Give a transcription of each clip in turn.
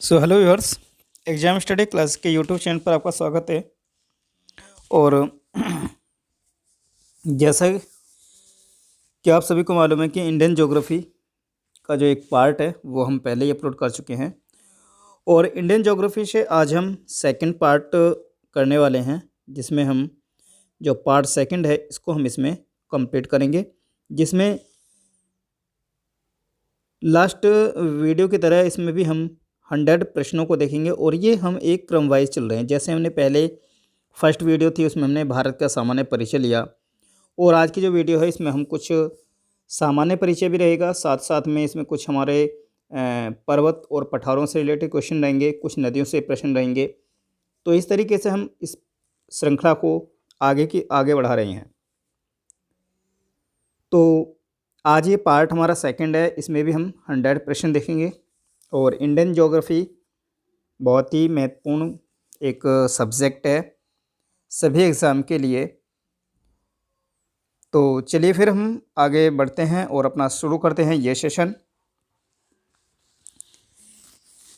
So hello viewers, exam study class के YouTube channel पर आपका स्वागत है। और जैसा कि आप सभी को मालूम है कि इंडियन ज्योग्राफी का जो एक पार्ट है वो हम पहले ही अपलोड कर चुके हैं। और इंडियन ज्योग्राफी से आज हम सेकंड पार्ट करने वाले हैं, जिसमें हम जो पार्ट सेकंड है इसको हम इसमें कंप्लीट करेंगे, जिसमें लास्ट वीडियो की तरह इसमें भी हम 100 प्रश्नों को देखेंगे। और ये हम एक क्रम वाइज चल रहे हैं। जैसे हमने पहले फर्स्ट वीडियो थी उसमें हमने भारत का सामान्य परिचय लिया, और आज की जो वीडियो है इसमें हम कुछ सामान्य परिचय भी रहेगा, साथ साथ में इसमें कुछ हमारे पर्वत और पठारों से रिलेटेड क्वेश्चन रहेंगे, कुछ नदियों से प्रश्न रहेंगे। तो इस तरीके से हम इस श्रृंखला को आगे बढ़ा रहे हैं। तो आज ये पार्ट हमारा सेकंड है, इसमें भी हम 100 प्रश्न देखेंगे। और इंडियन ज्योग्राफी बहुत ही महत्वपूर्ण एक सब्जेक्ट है सभी एग्ज़ाम के लिए। तो चलिए फिर हम आगे बढ़ते हैं और अपना शुरू करते हैं ये सेशन।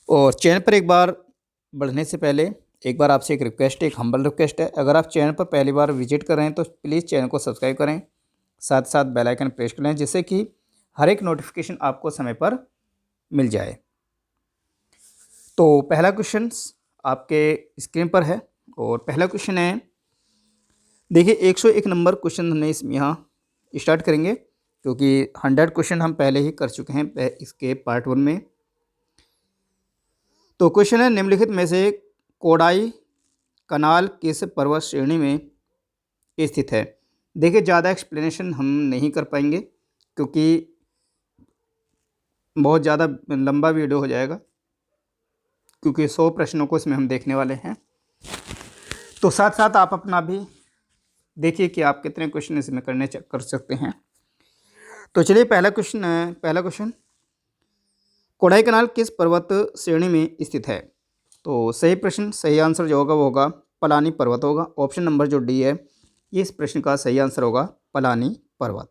और चैनल पर एक बार बढ़ने से पहले एक बार आपसे एक रिक्वेस्ट है, एक हम्बल रिक्वेस्ट है। अगर आप चैनल पर पहली बार विजिट कर रहे हैं तो प्लीज़ चैनल को सब्सक्राइब करें, साथ साथ बेल आइकन प्रेस करें, जिससे कि हर एक नोटिफिकेशन आपको समय पर मिल जाए। तो पहला क्वेश्चन आपके स्क्रीन पर है, और पहला क्वेश्चन है, देखिए 101 नंबर क्वेश्चन हमने इसमें यहाँ स्टार्ट करेंगे, क्योंकि 100 क्वेश्चन हम पहले ही कर चुके हैं इसके पार्ट 1 में। तो क्वेश्चन है, निम्नलिखित में से कोडाई कनाल किस पर्वत श्रेणी में स्थित है। देखिए ज़्यादा एक्सप्लेनेशन हम नहीं कर पाएंगे, क्योंकि बहुत ज़्यादा लंबा वीडियो हो जाएगा, क्योंकि 100 प्रश्नों को इसमें हम देखने वाले हैं। तो साथ साथ आप अपना भी देखिए कि आप कितने क्वेश्चन इसमें कर सकते हैं। तो चलिए पहला क्वेश्चन, कोडाई कनाल किस पर्वत श्रेणी में स्थित है। तो सही आंसर जो होगा वो होगा पलानी पर्वत होगा। ऑप्शन नंबर जो डी है, ये इस प्रश्न का सही आंसर होगा पलानी पर्वत।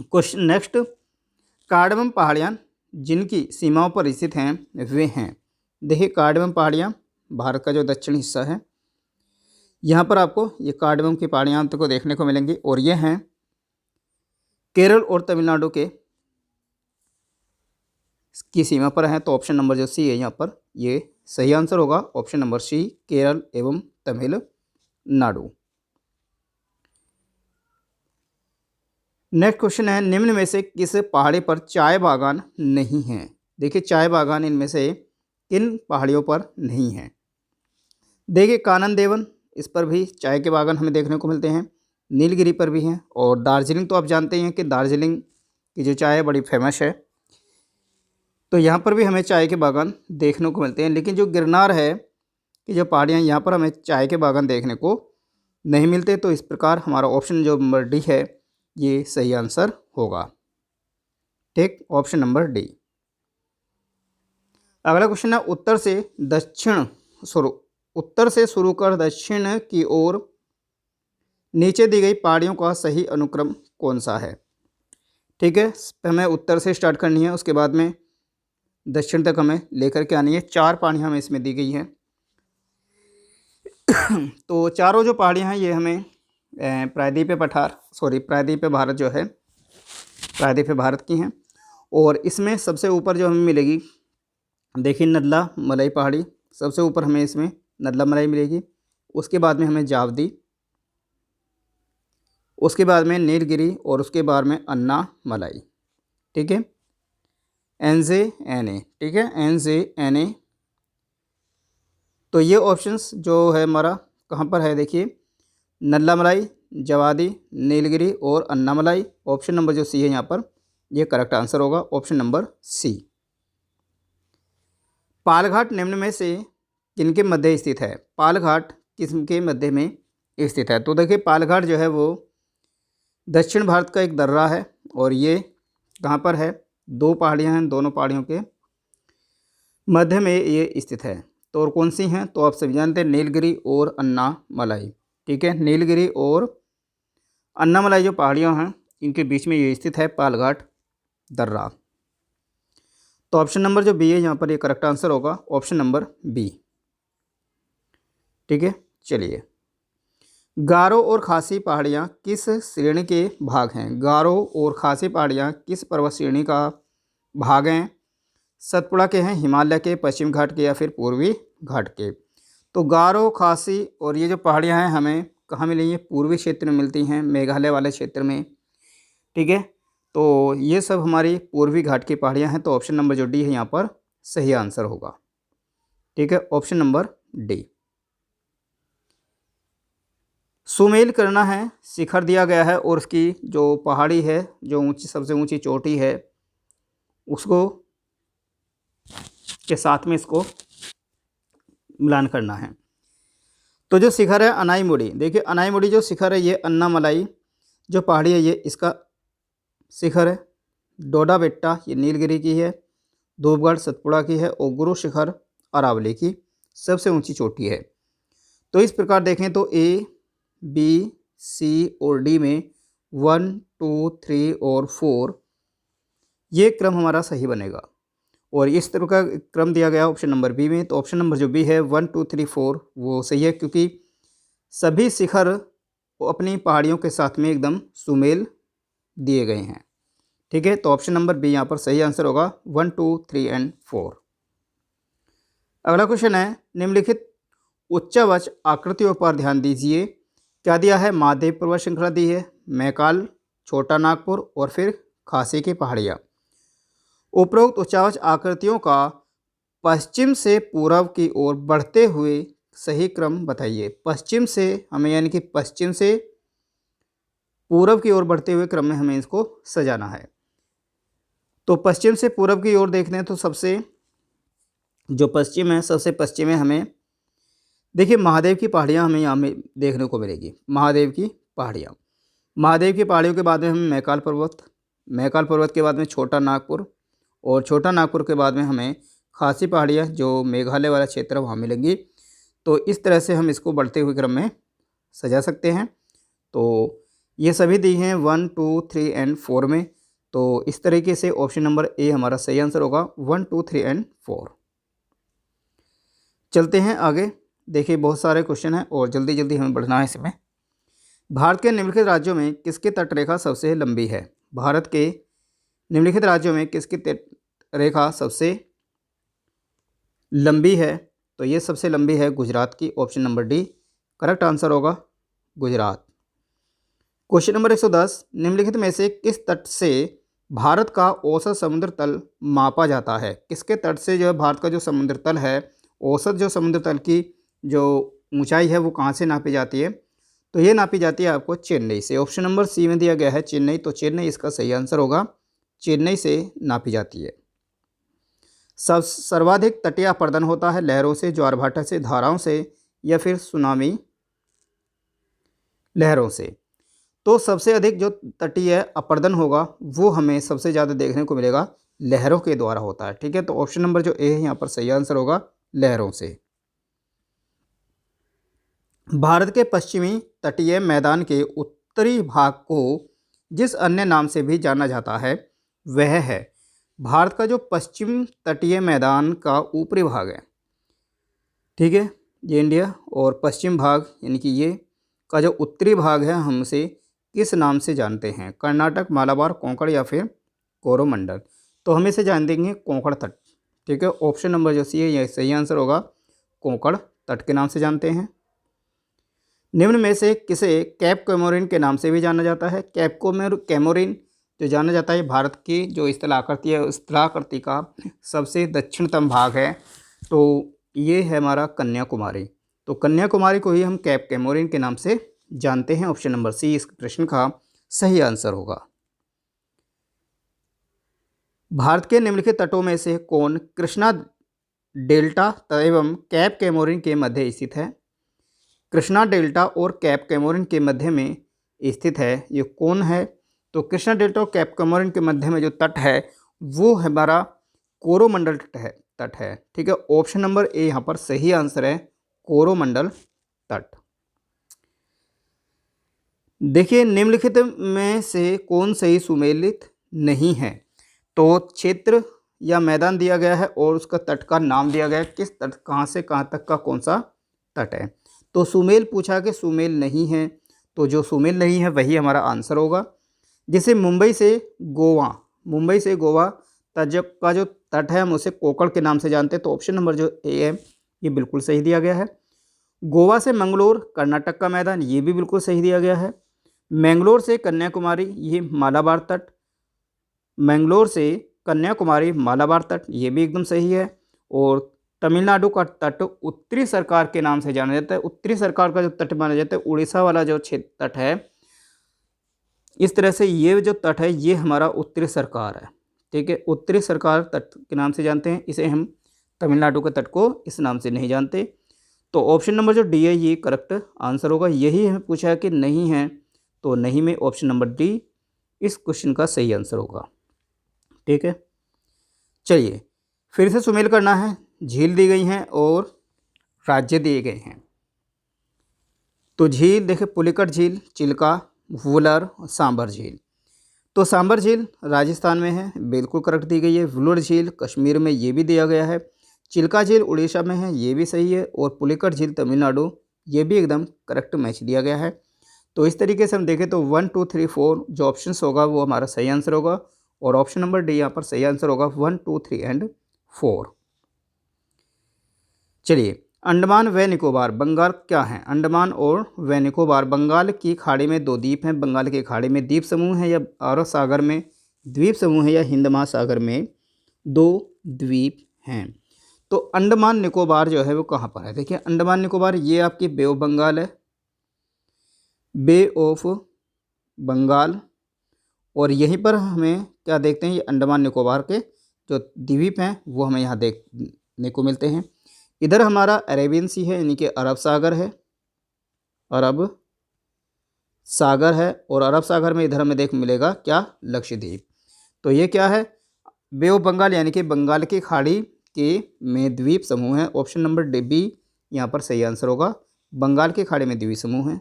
क्वेश्चन नेक्स्ट, कार्डमम पहाड़ियाँ जिनकी सीमाओं पर स्थित हैं वे हैं। देखिए कार्डमम पहाड़ियाँ भारत का जो दक्षिण हिस्सा है, यहाँ पर आपको ये कार्डमम की पहाड़ियाँ आपको देखने को मिलेंगी, और ये हैं केरल और तमिलनाडु की सीमा पर हैं। तो ऑप्शन नंबर जो सी है यहाँ पर ये सही आंसर होगा, ऑप्शन नंबर सी, केरल एवं तमिलनाडु। नेक्स्ट क्वेश्चन है, निम्न में से किस पहाड़ी पर चाय बागान नहीं है। देखिए चाय बागान इनमें से किन पहाड़ियों पर नहीं है। देखिए कानन देवन, इस पर भी चाय के बागान हमें देखने को मिलते हैं। नीलगिरी पर भी हैं, और दार्जिलिंग तो आप जानते हैं कि दार्जिलिंग की जो चाय है बड़ी फेमस है, तो यहाँ पर भी हमें चाय के बागान देखने को मिलते हैं। लेकिन जो गिरनार है कि जो पहाड़ियाँ, यहाँ पर हमें चाय के बागान देखने को नहीं मिलते। तो इस प्रकार हमारा ऑप्शन जो नंबर डी है ये सही आंसर होगा। ठीक, ऑप्शन नंबर डी। अगला क्वेश्चन है, उत्तर से शुरू कर दक्षिण की ओर नीचे दी गई पहाड़ियों का सही अनुक्रम कौन सा है। ठीक है, हमें उत्तर से स्टार्ट करनी है, उसके बाद में दक्षिण तक हमें लेकर के आनी है। 4 पहाड़ियाँ हमें इसमें दी गई हैं। तो चारों जो पहाड़ियाँ हैं ये हमें प्रायद्वीपीय भारत जो है, प्रायद्वीपीय भारत की हैं। और इसमें सबसे ऊपर जो हमें मिलेगी, देखिए नदला मलाई पहाड़ी सबसे ऊपर हमें इसमें नदला मलाई मिलेगी। उसके बाद में हमें जावदी, उसके बाद में नीलगिरी, और उसके बाद में अन्ना मलाई। ठीक है, NJNA, ठीक है, NJNA। तो ये ऑप्शंस जो है हमारा कहाँ पर है, देखिए नल्ला मलाई, जवादी, नीलगिरी और अन्नामलाई। ऑप्शन नंबर जो सी है यहाँ पर ये करेक्ट आंसर होगा, ऑप्शन नंबर सी। पालघाट निम्न में से किनके मध्य स्थित है। पालघाट किसके मध्य में स्थित है। तो देखिए पालघाट जो है वो दक्षिण भारत का एक दर्रा है, और ये कहाँ पर है, 2 पहाड़ियाँ हैं, दोनों पहाड़ियों के मध्य में ये स्थित है। तो और कौन सी हैं, तो आप सभी जानते हैं नीलगिरी और अन्नामलाई। ठीक है, नीलगिरी और अन्नामलाई जो पहाड़ियाँ हैं इनके बीच में ये स्थित है पालघाट दर्रा। तो ऑप्शन नंबर जो बी है यहाँ पर ये करेक्ट आंसर होगा, ऑप्शन नंबर बी। ठीक है, चलिए। गारो और खासी पहाड़ियाँ किस श्रेणी के भाग हैं? गारो और खासी पहाड़ियाँ किस पर्वत श्रेणी का भाग हैं? सतपुड़ा के हैं, हिमालय के, पश्चिम घाट के या फिर पूर्वी घाट के? तो गारो, खासी और ये जो पहाड़ियाँ हैं हमें कहाँ मिलेंगी? पूर्वी क्षेत्र में मिलती हैं, मेघालय वाले क्षेत्र में। ठीक है, तो ये सब हमारी पूर्वी घाट की पहाड़ियाँ हैं, तो ऑप्शन नंबर जो डी है यहाँ पर सही आंसर होगा। ठीक है, ऑप्शन नंबर डी। सुमेल करना है, शिखर दिया गया है और उसकी जो पहाड़ी है, जो ऊंची, सबसे ऊंची चोटी है, उसको के साथ में इसको मिलान करना है। तो जो शिखर है अनाईमुड़ी, देखिए अनाईमुड़ी जो शिखर है ये अन्नामलाई जो पहाड़ी है ये इसका शिखर है। डोडा बेट्टा ये नीलगिरी की है, धूपगढ़ सतपुड़ा की है और गुरु शिखर अरावली की सबसे ऊंची चोटी है। तो इस प्रकार देखें तो ए, बी, सी और डी में 1, 2, 3 और 4 ये क्रम हमारा सही बनेगा। और इस तरह का क्रम दिया गया ऑप्शन नंबर बी में, तो ऑप्शन नंबर जो बी है 1, 2, 3, 4 वो सही है, क्योंकि सभी शिखर अपनी पहाड़ियों के साथ में एकदम सुमेल दिए गए हैं। ठीक है, तो ऑप्शन नंबर बी यहाँ पर सही आंसर होगा, 1, 2, 3 एंड 4। अगला क्वेश्चन है, निम्नलिखित उच्चावच आकृतियों पर ध्यान दीजिए। क्या दिया है? महादेव पर्वत श्रृंखला दी है, मैकाल, छोटा नागपुर और फिर खासी की पहाड़ियाँ। उपरोक्त उच्चावच आकृतियों का पश्चिम से पूर्व की ओर बढ़ते हुए सही क्रम बताइए। पश्चिम से हमें यानी कि पश्चिम से पूर्व की ओर बढ़ते हुए क्रम में हमें इसको सजाना है। तो पश्चिम से पूर्व की ओर देखते हैं तो सबसे जो पश्चिम है, सबसे पश्चिम में हमें देखिए महादेव की पहाड़ियाँ हमें यहाँ में देखने को मिलेगी। महादेव की पहाड़ियाँ, महादेव की पहाड़ियों के बाद में हमें मैकाल पर्वत, मैकाल पर्वत के बाद में छोटा नागपुर और छोटा नागपुर के बाद में हमें खासी पहाड़ियाँ जो मेघालय वाला क्षेत्र है वहाँ मिलेंगी। तो इस तरह से हम इसको बढ़ते हुए क्रम में सजा सकते हैं। तो ये सभी दी हैं 1, 2, 3 एंड 4 में। तो इस तरीके से ऑप्शन नंबर ए हमारा सही आंसर होगा, 1, 2, 3 एंड 4। चलते हैं आगे। देखिए बहुत सारे क्वेश्चन हैं और जल्दी जल्दी हमें बढ़ना है इसमें। भारत के निम्नलिखित राज्यों में किसकी तटरेखा सबसे लंबी है? भारत के निम्नलिखित राज्यों में किसकी तटरेखा सबसे लंबी है? तो ये सबसे लंबी है गुजरात की, option number D correct answer होगा, गुजरात। क्वेश्चन नंबर 110, निम्नलिखित में से किस तट से भारत का औसत समुद्र तल मापा जाता है? किसके तट से जो है भारत का जो समुद्र तल है, औसत जो समुद्र तल की जो ऊंचाई है वो कहाँ से नापी जाती है? तो ये नापी जाती है आपको चेन्नई से। ऑप्शन नंबर सी में दिया गया है चेन्नई, तो चेन्नई इसका सही आंसर होगा, चेन्नई से नापी जाती है। सर्वाधिक तटीय अपर्दन होता है लहरों से, ज्वार भाटा से, धाराओं से या फिर सुनामी लहरों से? तो सबसे अधिक जो तटीय अपर्दन होगा वो हमें सबसे ज़्यादा देखने को मिलेगा लहरों के द्वारा होता है। ठीक है, तो ऑप्शन नंबर जो ए है यहाँ पर सही आंसर होगा, लहरों से। भारत के पश्चिमी तटीय मैदान के उत्तरी भाग को जिस अन्य नाम से भी जाना जाता है वह है? भारत का जो पश्चिम तटीय मैदान का ऊपरी भाग है, ठीक है, ये इंडिया, और पश्चिम भाग यानी कि ये का जो उत्तरी भाग है हम उसे किस नाम से जानते हैं? कर्नाटक, मालाबार, कोंकण या फिर कोरोमंडल? तो हम इसे जान देंगे कोंकण तट। ठीक है, ऑप्शन नंबर जो सी है यह सही आंसर होगा, कोंकण तट के नाम से जानते हैं। निम्न में से किसे कैप कैमोरिन के नाम से भी जाना जाता है? कैप कैमोरिन जो जाना जाता है भारत की जो स्थलाकृति है, स्थलाकृति का सबसे दक्षिणतम भाग है, तो ये है हमारा कन्याकुमारी। तो कन्याकुमारी को ही हम कैप कैमोरिन के नाम से जानते हैं। ऑप्शन नंबर सी इस प्रश्न का सही आंसर होगा। भारत के निम्नलिखित तटों में से कौन कृष्णा डेल्टा एवं कैप कैमोरिन के मध्य स्थित है? कृष्णा डेल्टा और कैप कैमोरिन के मध्य में स्थित है, ये कौन है? तो कृष्णा डेल्टा और कैप कैमोरिन के मध्य में जो तट है वो हमारा कोरोमंडल तट है। ठीक है, ऑप्शन नंबर ए यहाँ पर सही आंसर है, कोरोमंडल तट। देखिए निम्नलिखित में से कौन सही सुमेलित नहीं है? तो क्षेत्र या मैदान दिया गया है और उसका तट का नाम दिया गया है, किस तट, कहाँ से कहाँ तक का कौन सा तट है। तो सुमेल पूछा कि सुमेल नहीं है, तो जो सुमेल नहीं है वही हमारा आंसर होगा। जैसे मुंबई से गोवा तक का जो तट है हम उसे कोकण के नाम से जानते हैं, तो ऑप्शन नंबर जो ए है ये बिल्कुल सही दिया गया है। गोवा से मंगलोर कर्नाटक का मैदान, ये भी बिल्कुल सही दिया गया है। मैंगलोर से कन्याकुमारी, ये मालाबार तट, मैंगलोर से कन्याकुमारी मालाबार तट, ये भी एकदम सही है। और तमिलनाडु का तट उत्तरी सरकार के नाम से जाना जाता है, उत्तरी सरकार का जो तट माना जाता है, उड़ीसा वाला जो क्षेत्र तट है, इस तरह से ये जो तट है ये हमारा उत्तरी सरकार है, ठीक है, उत्तरी सरकार तट के नाम से जानते हैं इसे हम। तमिलनाडु के तट को इस नाम से नहीं जानते। तो ऑप्शन नंबर जो डी है ये करेक्ट आंसर होगा। यही हमें पूछा है कि नहीं है, तो नहीं में ऑप्शन नंबर डी इस क्वेश्चन का सही आंसर होगा, ठीक है। चलिए फिर से सुमेल करना है। झील दी गई हैं और राज्य दिए गए हैं। तो झील देखिए, पुलिकट झील, चिल्का, वुलर, सांबर झील। तो सांबर झील राजस्थान में है, बिल्कुल करेक्ट दी गई है। वुलर झील कश्मीर में, ये भी दिया गया है। चिल्का झील उड़ीसा में है, ये भी सही है। और पुलिकट झील तमिलनाडु, ये भी एकदम करेक्ट मैच दिया गया है। तो इस तरीके से हम देखें तो 1 2 3 4 जो ऑप्शन होगा वो हमारा सही आंसर होगा। और ऑप्शन नंबर डी यहाँ पर सही आंसर होगा, 1 2 3 एंड 4। चलिए, अंडमान व निकोबार बंगाल क्या है? अंडमान और व निकोबार बंगाल की खाड़ी में दो द्वीप हैं। बंगाल की खाड़ी में द्वीप समूह है या अरब सागर में द्वीप समूह है या हिंद महासागर में दो द्वीप हैं। तो अंडमान निकोबार जो है वो कहाँ पर है? देखिए, अंडमान निकोबार ये आपकी बे ऑफ बंगाल है, बे ऑफ बंगाल। और यहीं पर हमें क्या देखते हैं, ये अंडमान निकोबार के जो द्वीप हैं वो हमें यहाँ देखने को मिलते हैं। इधर हमारा अरेबियन सी है, यानी कि अरब सागर है, अरब सागर है। और अरब सागर में इधर हमें देख मिलेगा क्या? लक्षद्वीप। तो ये क्या है? बे ऑफ बंगाल, यानी कि बंगाल की खाड़ी के में द्वीप समूह है। ऑप्शन नंबर डी बी यहाँ पर सही आंसर होगा, बंगाल की खाड़ी में द्वीप समूह है।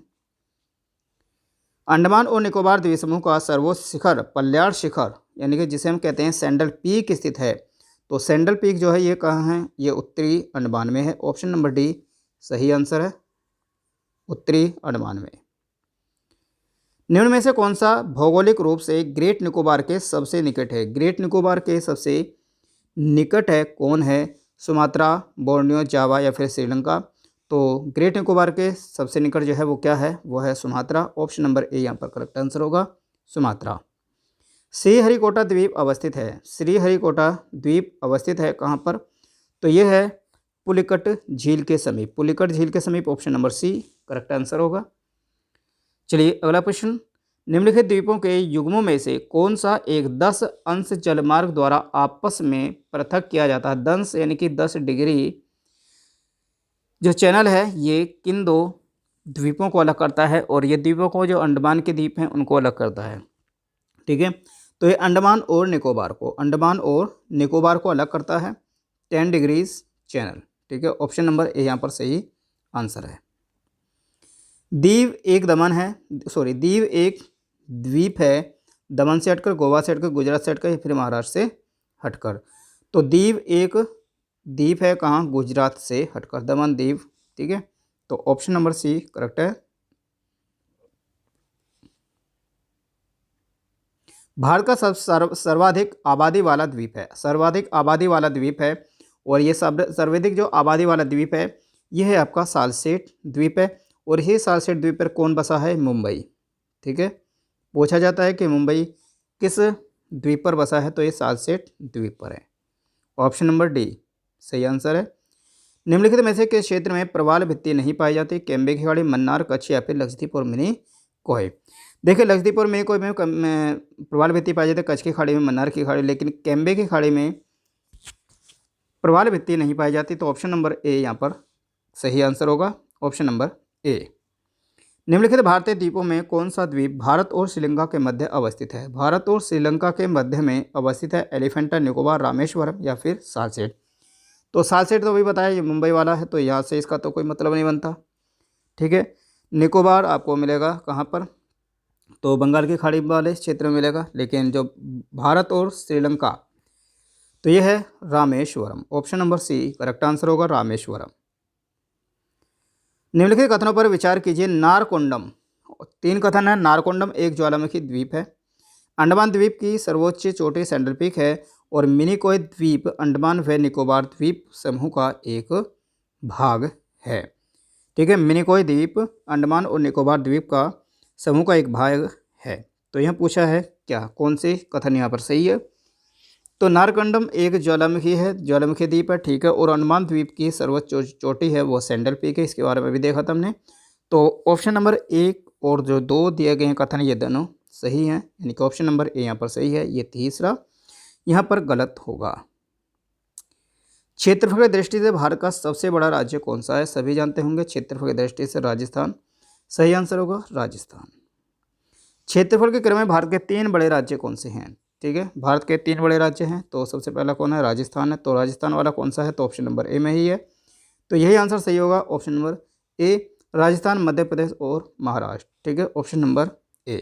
अंडमान और निकोबार द्वीप समूह का सर्वोच्च शिखर पल्याड़ शिखर, यानी कि जिसे हम कहते हैं सैंडल पीक स्थित है। तो सैंडल पीक जो है ये कहाँ है? ये उत्तरी अंडमान में है। ऑप्शन नंबर डी सही आंसर है, उत्तरी अंडमान में। निम्न में से कौन सा भौगोलिक रूप से ग्रेट निकोबार के सबसे निकट है? ग्रेट निकोबार के सबसे निकट है कौन है? सुमात्रा, बोर्नियो, जावा या फिर श्रीलंका। तो ग्रेट निकोबार के सबसे निकट जो है वो क्या है? वो है सुमात्रा। ऑप्शन नंबर ए यहाँ पर करेक्ट आंसर होगा, सुमात्रा। श्रीहरिकोटा द्वीप अवस्थित है। श्रीहरिकोटा द्वीप अवस्थित है कहाँ पर? तो ये है पुलिकट झील के समीप, पुलिकट झील के समीप। Option number C correct answer होगा। चलिए अगला प्रश्न, निम्नलिखित द्वीपों के युग्मों में से कौन सा एक 10 अंश जलमार्ग द्वारा आपस में पृथक किया जाता है? 10 यानी कि 10 डिग्री जो चैनल है ये किन दो द्वीपों को अलग करता है? और ये द्वीपों को, जो अंडमान के द्वीप हैं उनको अलग करता है, ठीक है। तो ये अंडमान और निकोबार को अलग करता है 10 डिग्रीज चैनल, ठीक है। ऑप्शन नंबर ए यहाँ पर सही आंसर है। दीव एक दमन है, सॉरी दीव एक द्वीप है, दमन से हटकर, गोवा से हटकर, गुजरात से हटकर या फिर महाराष्ट्र से हटकर। तो दीव एक द्वीप है कहाँ? गुजरात से हटकर, दमन दीव, ठीक है। तो ऑप्शन नंबर सी करेक्ट है। भारत का सर्वाधिक आबादी वाला द्वीप है, सर्वाधिक आबादी वाला द्वीप है। और ये सर्वाधिक जो आबादी वाला द्वीप है ये है आपका सालसेट द्वीप है। और ये सालसेट द्वीप पर कौन बसा है? मुंबई, ठीक है। पूछा जाता है कि मुंबई किस द्वीप पर बसा है? तो ये सालसेट द्वीप पर है। ऑप्शन नंबर डी सही आंसर है। निम्नलिखित में से किस क्षेत्र में प्रवाल भित्ति नहीं पाई जाती? केम्बे की खाड़ी, मन्नार, कच्छ या फिर लक्षद्वीप और मिनी कोय। देखिए, लक्षद्वीप और मिनी कोय में प्रवाल भित्ति पाई जाती है, कच्छ की खाड़ी में, मन्नार की खाड़ी, लेकिन केम्बे की खाड़ी में प्रवाल भित्ति नहीं पाई जाती। तो ऑप्शन नंबर ए यहाँ पर सही आंसर होगा, ऑप्शन नंबर ए। निम्नलिखित भारतीय द्वीपों में कौन सा द्वीप भारत और श्रीलंका के मध्य अवस्थित है? भारत और श्रीलंका के मध्य में अवस्थित है एलिफेंटा, निकोबार, रामेश्वरम या फिर सालसेट। तो सालसेट तो वही बताया, ये मुंबई वाला है, तो यहाँ से इसका तो कोई मतलब नहीं बनता, ठीक है। निकोबार आपको मिलेगा कहाँ पर? तो बंगाल की खाड़ी वाले क्षेत्र में मिलेगा। लेकिन जो भारत और श्रीलंका, तो तो यह है Rameswaram. Option number C correct answer होगा, रामेश्वरम। निम्नलिखित कथनों पर विचार कीजिए। नारकोंडम, 3 कथन है। नारकोंडम एक ज्वालामुखी द्वीप है। अंडमान द्वीप की सर्वोच्च चोटी सैंडल पीक है। और मिनिकॉय द्वीप अंडमान व निकोबार द्वीप समूह का एक भाग है। ठीक है, मिनिकॉय द्वीप अंडमान और निकोबार द्वीप का समूह का एक भाग है। तो यह पूछा है क्या, कौन सी कथन यहाँ पर सही है। तो नारकंडम एक ज्वालामुखी है, ज्वालामुखी द्वीप है। ठीक है, और अंडमान द्वीप की सर्वोच्च चोटी है वो सैंडल पीक है। इसके बारे में भी देखा था हमने। तो ऑप्शन नंबर 1 और जो 2 दिए गए हैं कथन ये दोनों सही हैं, यानी कि ऑप्शन नंबर ए यहाँ पर सही है। ये तीसरा यहाँ पर गलत होगा। क्षेत्रफल की दृष्टि से भारत का सबसे बड़ा राज्य कौन सा है, सभी जानते होंगे। क्षेत्रफल की दृष्टि से राजस्थान सही आंसर होगा, राजस्थान। क्षेत्रफल के क्रम में भारत के 3 बड़े राज्य कौन से हैं। ठीक है, भारत के 3 बड़े राज्य हैं। तो सबसे पहला कौन है, राजस्थान है। तो राजस्थान वाला कौन सा है, तो ऑप्शन नंबर ए में ही है। तो यही आंसर सही होगा, option number A, Rajasthan, Madhya Pradesh और महाराष्ट्र। ठीक है, ऑप्शन नंबर ए।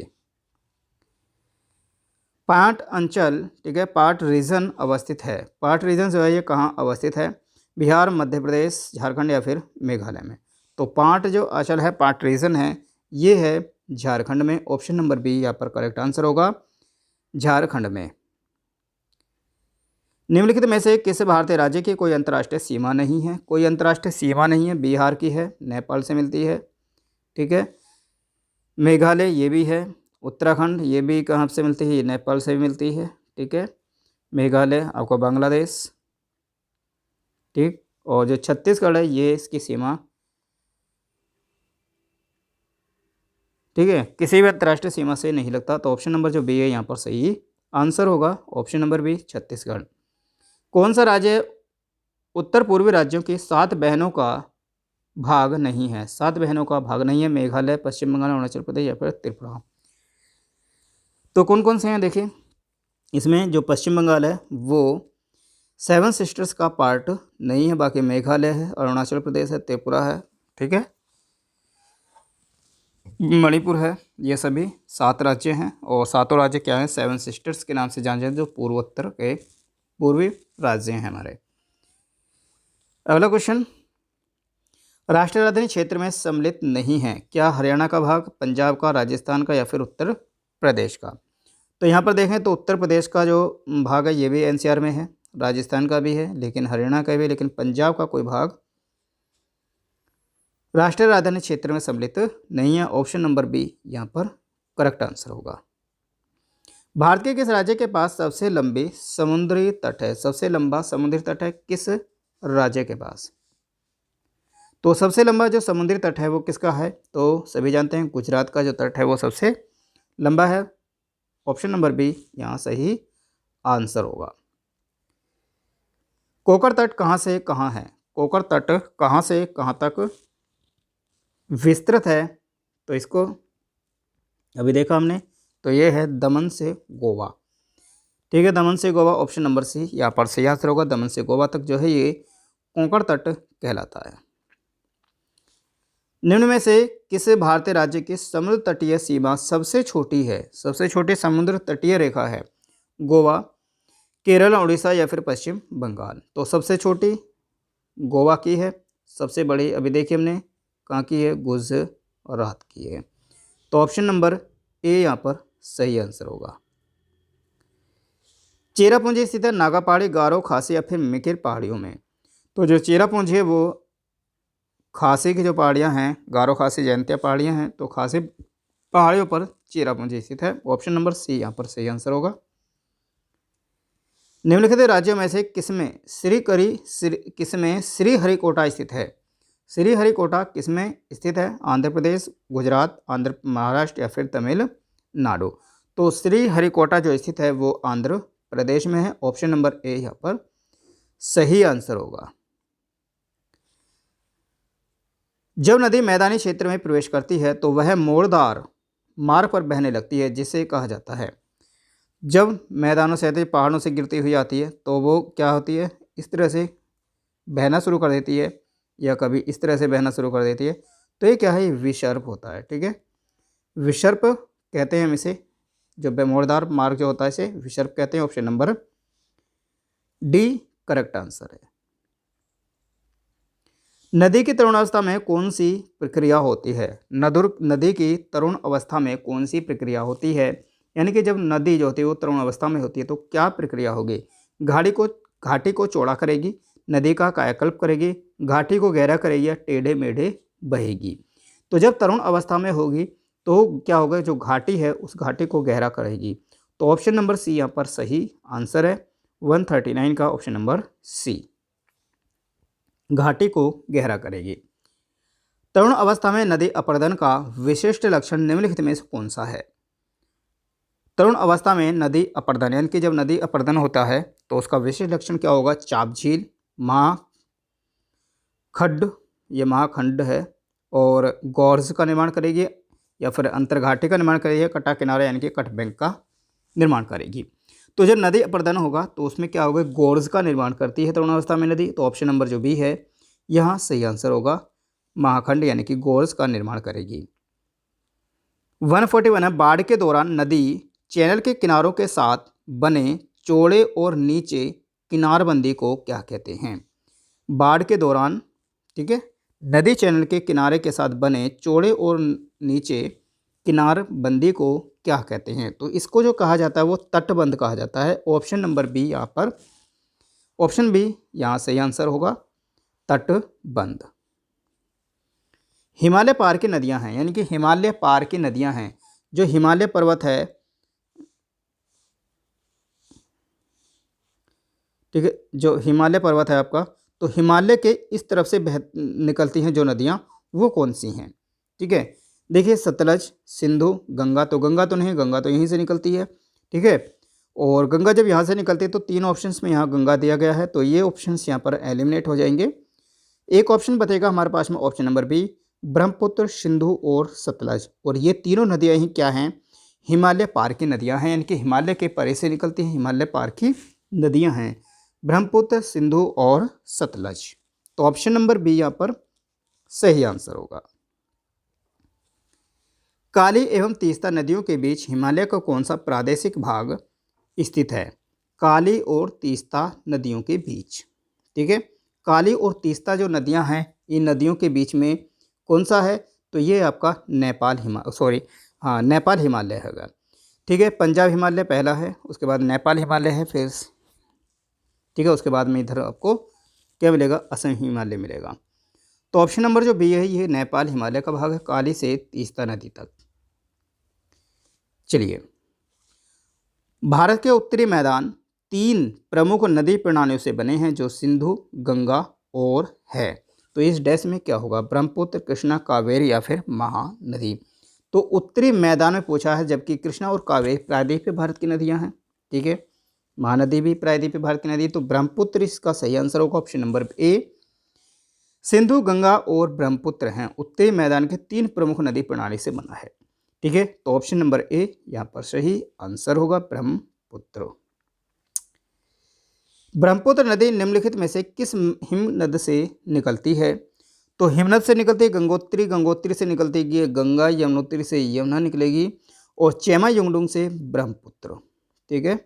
पाट अंचल, ठीक है, पाट रीजन अवस्थित है। पाट रीजन जो है ये कहाँ अवस्थित है, बिहार, मध्य प्रदेश, झारखंड या फिर मेघालय में। तो पाट जो अंचल है, पाट रीजन है, ये है झारखंड में। ऑप्शन नंबर बी यहाँ पर करेक्ट आंसर होगा, झारखंड में। निम्नलिखित में से किस भारतीय राज्य की कोई अंतर्राष्ट्रीय सीमा नहीं है। कोई अंतर्राष्ट्रीय सीमा नहीं है, बिहार की है, नेपाल से मिलती है। ठीक है, मेघालय ये भी है, उत्तराखंड ये भी कहाँ से मिलती है, ये नेपाल से भी मिलती है। ठीक है, मेघालय आपको बांग्लादेश। ठीक, और जो छत्तीसगढ़ है ये इसकी सीमा, ठीक है, किसी भी अंतर्राष्ट्रीय सीमा से नहीं लगता। तो ऑप्शन नंबर जो बी है यहाँ पर सही आंसर होगा, ऑप्शन नंबर बी, छत्तीसगढ़। कौन सा राज्य उत्तर पूर्वी राज्यों की 7 बहनों का भाग नहीं है। 7 बहनों का भाग नहीं है, मेघालय, पश्चिम बंगाल, अरुणाचल प्रदेश या फिर त्रिपुरा। तो कौन कौन से हैं देखिए, इसमें जो पश्चिम बंगाल है वो 7 सिस्टर्स का पार्ट नहीं है, बाकी मेघालय है, अरुणाचल प्रदेश है, त्रिपुरा है। ठीक है, मणिपुर है, ये सभी 7 राज्य हैं। और 7 राज्य क्या हैं, 7 सिस्टर्स के नाम से जाने जाते हैं, जो पूर्वोत्तर के पूर्वी राज्य हैं हमारे। अगला क्वेश्चन, राष्ट्रीय राजधानी क्षेत्र में सम्मिलित नहीं है। क्या हरियाणा का भाग, पंजाब का, राजस्थान का या फिर उत्तर प्रदेश का। तो यहाँ पर देखें तो उत्तर प्रदेश का जो भाग है ये भी एनसीआर में है, राजस्थान का भी है, लेकिन हरियाणा का भी, लेकिन पंजाब का कोई भाग राष्ट्रीय राजधानी क्षेत्र में सम्मिलित नहीं है। ऑप्शन नंबर बी यहाँ पर करेक्ट आंसर होगा। भारत के किस राज्य के पास सबसे लंबी समुद्री तट है। सबसे लंबा समुद्री तट है किस राज्य के पास। तो सबसे लंबा जो समुद्री तट है वो किसका है, तो सभी जानते हैं गुजरात का जो तट है वो सबसे लंबा है। ऑप्शन नंबर बी यहाँ सही आंसर होगा। कोकर तट कहाँ से कहाँ है। कोकर तट कहाँ से कहाँ तक विस्तृत है, तो इसको अभी देखा हमने, तो ये है दमन से गोवा। ठीक है, दमन से गोवा, ऑप्शन नंबर सी यहाँ पर सही आंसर होगा। दमन से गोवा तक जो है ये कोंकण तट कहलाता है। निम्न में से किस भारतीय राज्य की समुद्र तटीय सीमा सबसे छोटी है। सबसे छोटी समुद्र तटीय रेखा है गोवा, केरल, उड़ीसा या फिर पश्चिम बंगाल। तो सबसे छोटी गोवा की है, सबसे बड़ी अभी देखिए हमने कहाँ की है, गुजरात की है। तो ऑप्शन नंबर ए यहाँ पर सही आंसर होगा। चेरापूंजी स्थित है नागा पहाड़ी, गारो, खासी या फिर मिकिर पहाड़ियों में। तो जो चेरापूंजी है वो खासी की जो पहाड़ियाँ हैं, गारो, खासी, जयंतिया पहाड़ियाँ हैं, तो खासी पहाड़ियों पर चेरापूंजी स्थित है। ऑप्शन नंबर सी यहाँ पर सही आंसर होगा। निम्नलिखित राज्यों में से किसमें श्रीहरिकोटा स्थित है। श्रीहरिकोटा किसमें स्थित है, आंध्र प्रदेश, गुजरात, महाराष्ट्र या फिर तमिलनाडु। तो श्रीहरिकोटा जो स्थित है वो आंध्र प्रदेश में है। ऑप्शन नंबर ए यहाँ पर सही आंसर होगा। जब नदी मैदानी क्षेत्र में प्रवेश करती है तो वह मोड़दार मार्ग पर बहने लगती है, जिसे कहा जाता है। जब मैदानों से पहाड़ों से गिरती हुई आती है तो वो क्या होती है, इस तरह से बहना शुरू कर देती है, या कभी इस तरह से बहना शुरू कर देती है। तो ये क्या है, विसर्प होता है। ठीक है, विसर्प कहते हैं हम इसे, जो मोड़दार मार्ग जो होता है इसे विसर्प कहते हैं। Option number D correct answer है। नदी की तरुण अवस्था में कौन सी प्रक्रिया होती है? नदी की तरुण अवस्था में कौन सी प्रक्रिया होती है? यानी कि जब नदी जो होती है वो तरुण अवस्था में होती है तो क्या प्रक्रिया होगी? घाटी को चौड़ा करेगी, नदी का कायाकल्प करेगी, घाटी को गहरा करेगी या टेढ़े मेढ़े बहेगी? तो जब तरुण अवस्था में होगी तो क्या होगा, जो घाटी है उस घाटी को गहरा करेगी। तो ऑप्शन नंबर सी यहाँ पर सही आंसर है। 139 का ऑप्शन नंबर सी, घाटी को गहरा करेगी। तरुण अवस्था में नदी अपरदन का विशिष्ट लक्षण निम्नलिखित में से कौन सा है? तरुण अवस्था में नदी अपरदन, यानी कि जब नदी अपरदन होता है तो उसका विशिष्ट लक्षण क्या होगा? चाप झील, महाखड्ड, ये महाखंड है, और गॉर्ज का निर्माण करेगी या फिर अंतर्घाटी का निर्माण करेगी, कटा किनारा यानी कि कट बैंक का निर्माण करेगी। तो जब नदी अपरदन होगा तो उसमें क्या होगा? गॉर्ज का निर्माण करती है तरुण अवस्था में नदी। तो ऑप्शन नंबर जो बी है यहाँ सही आंसर होगा, महाखंड यानी कि गॉर्ज का निर्माण करेगी। 141 है, बाढ़ के दौरान नदी चैनल के किनारों के साथ बने चौड़े और नीचे किनारबंदी को क्या कहते हैं? बाढ़ के दौरान, ठीक है, नदी चैनल के किनारे के साथ बने चौड़े और नीचे किनारबंदी को क्या कहते हैं? तो इसको जो कहा जाता है वो तटबंध कहा जाता है। ऑप्शन नंबर बी यहाँ पर, ऑप्शन बी यहाँ सही आंसर होगा, तटबंध। हिमालय पार की नदियां हैं, यानी कि हिमालय पार की नदियां हैं, जो हिमालय पर्वत है, ठीक है, जो हिमालय पर्वत है आपका, तो हिमालय के इस तरफ से निकलती हैं जो नदियां, वो कौन सी हैं? ठीक है, देखिए सतलज, सिंधु, गंगा। तो गंगा तो नहीं, गंगा तो यहीं से निकलती है, ठीक है, और गंगा जब यहाँ से निकलती है तो तीन ऑप्शंस में यहाँ गंगा दिया गया है, तो ये ऑप्शंस यहाँ पर एलिमिनेट हो जाएंगे। एक ऑप्शन बचेगा हमारे पास में, option number B, Brahmaputra, Sindhu और सतलज। और ये तीनों नदियाँ ही क्या हैं? हिमालय पार की नदियाँ हैं, यानी कि हिमालय के परे से निकलती हैं, हिमालय पार की नदियाँ हैं, ब्रह्मपुत्र, सिंधु और सतलज। तो ऑप्शन नंबर बी यहाँ पर सही आंसर होगा। काली एवं तीस्ता नदियों के बीच हिमालय का कौन सा प्रादेशिक भाग स्थित है? काली और तीस्ता नदियों के बीच, ठीक है, काली और तीस्ता जो नदियां हैं, इन नदियों के बीच में कौन सा है? तो ये आपका नेपाल नेपाल हिमालय होगा, ठीक है। पंजाब हिमालय पहला है, उसके बाद नेपाल हिमालय है, फिर ठीक है, उसके बाद में इधर आपको क्या मिलेगा? असम हिमालय मिलेगा। तो ऑप्शन नंबर जो बी है ये नेपाल हिमालय का भाग है, काली से तीस्ता नदी तक। चलिए, भारत के उत्तरी मैदान 3 प्रमुख नदी प्रणालियों से बने हैं, जो सिंधु, गंगा और है। तो इस डैश में क्या होगा? ब्रह्मपुत्र, कृष्णा, कावेरी या फिर महानदी। तो उत्तरी मैदान में पूछा है, जबकि कृष्णा और कावेरी प्रायद्वीपीय भारत की नदियां हैं, ठीक है, महानदी भी प्रायद्वीपीय भारत की नदी। तो ब्रह्मपुत्र इसका सही आंसर होगा, option number A. Sindhu, Ganga और ब्रह्मपुत्र हैं उत्तरी मैदान के 3 प्रमुख नदी प्रणाली से बना है, ठीक है। तो ऑप्शन नंबर ए यहाँ पर सही आंसर होगा, ब्रह्मपुत्र। ब्रह्मपुत्र नदी निम्नलिखित में से किस हिमनद से निकलती है? तो हिमनद से निकलती है गंगोत्री, गंगोत्री से निकलती है गंगा, यमुनोत्री से यमुना निकलेगी, और चेमा युंगडुंग से ब्रह्मपुत्र, ठीक है।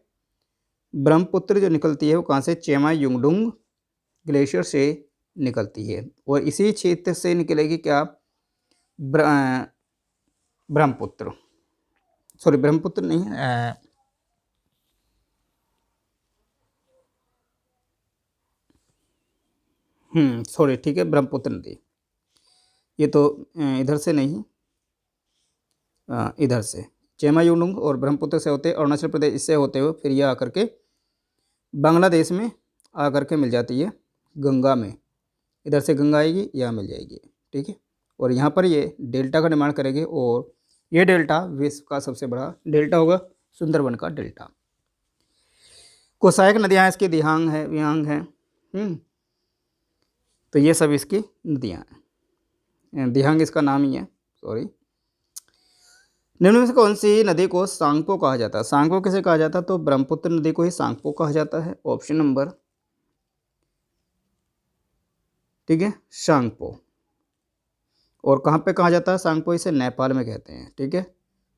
ब्रह्मपुत्र जो निकलती है वो कहाँ से? चेमा युंगडुंग ग्लेशियर से निकलती है, और इसी क्षेत्र से निकलेगी क्या? ब्रह्मपुत्र, सॉरी ब्रह्मपुत्र नहीं, सॉरी, ठीक है, ब्रह्मपुत्र नदी। ये तो इधर से नहीं, इधर से चेमा युंगडुंग और ब्रह्मपुत्र से होते, अरुणाचल प्रदेश इससे होते हुए फिर ये आकर के बांग्लादेश में आकर के मिल जाती है गंगा में, इधर से गंगा आएगी, यहाँ मिल जाएगी, ठीक है। और यहाँ पर ये डेल्टा का निर्माण करेंगे, और ये डेल्टा विश्व का सबसे बड़ा डेल्टा होगा, सुंदरबन का डेल्टा। को सहायक नदियाँ इसकी दिहांग है, विहांग है, तो ये सब इसकी नदियाँ हैं। दिहांग इसका नाम ही है, सॉरी। निम्न में से कौन सी नदी को सांगपो कहा जाता है? सांगपो किसे कहा जाता है? तो ब्रह्मपुत्र नदी को ही सांगपो कहा जाता है, ऑप्शन नंबर, ठीक है, सांगपो। और कहाँ पे कहा जाता है सांगपो? इसे नेपाल में कहते हैं, ठीक है,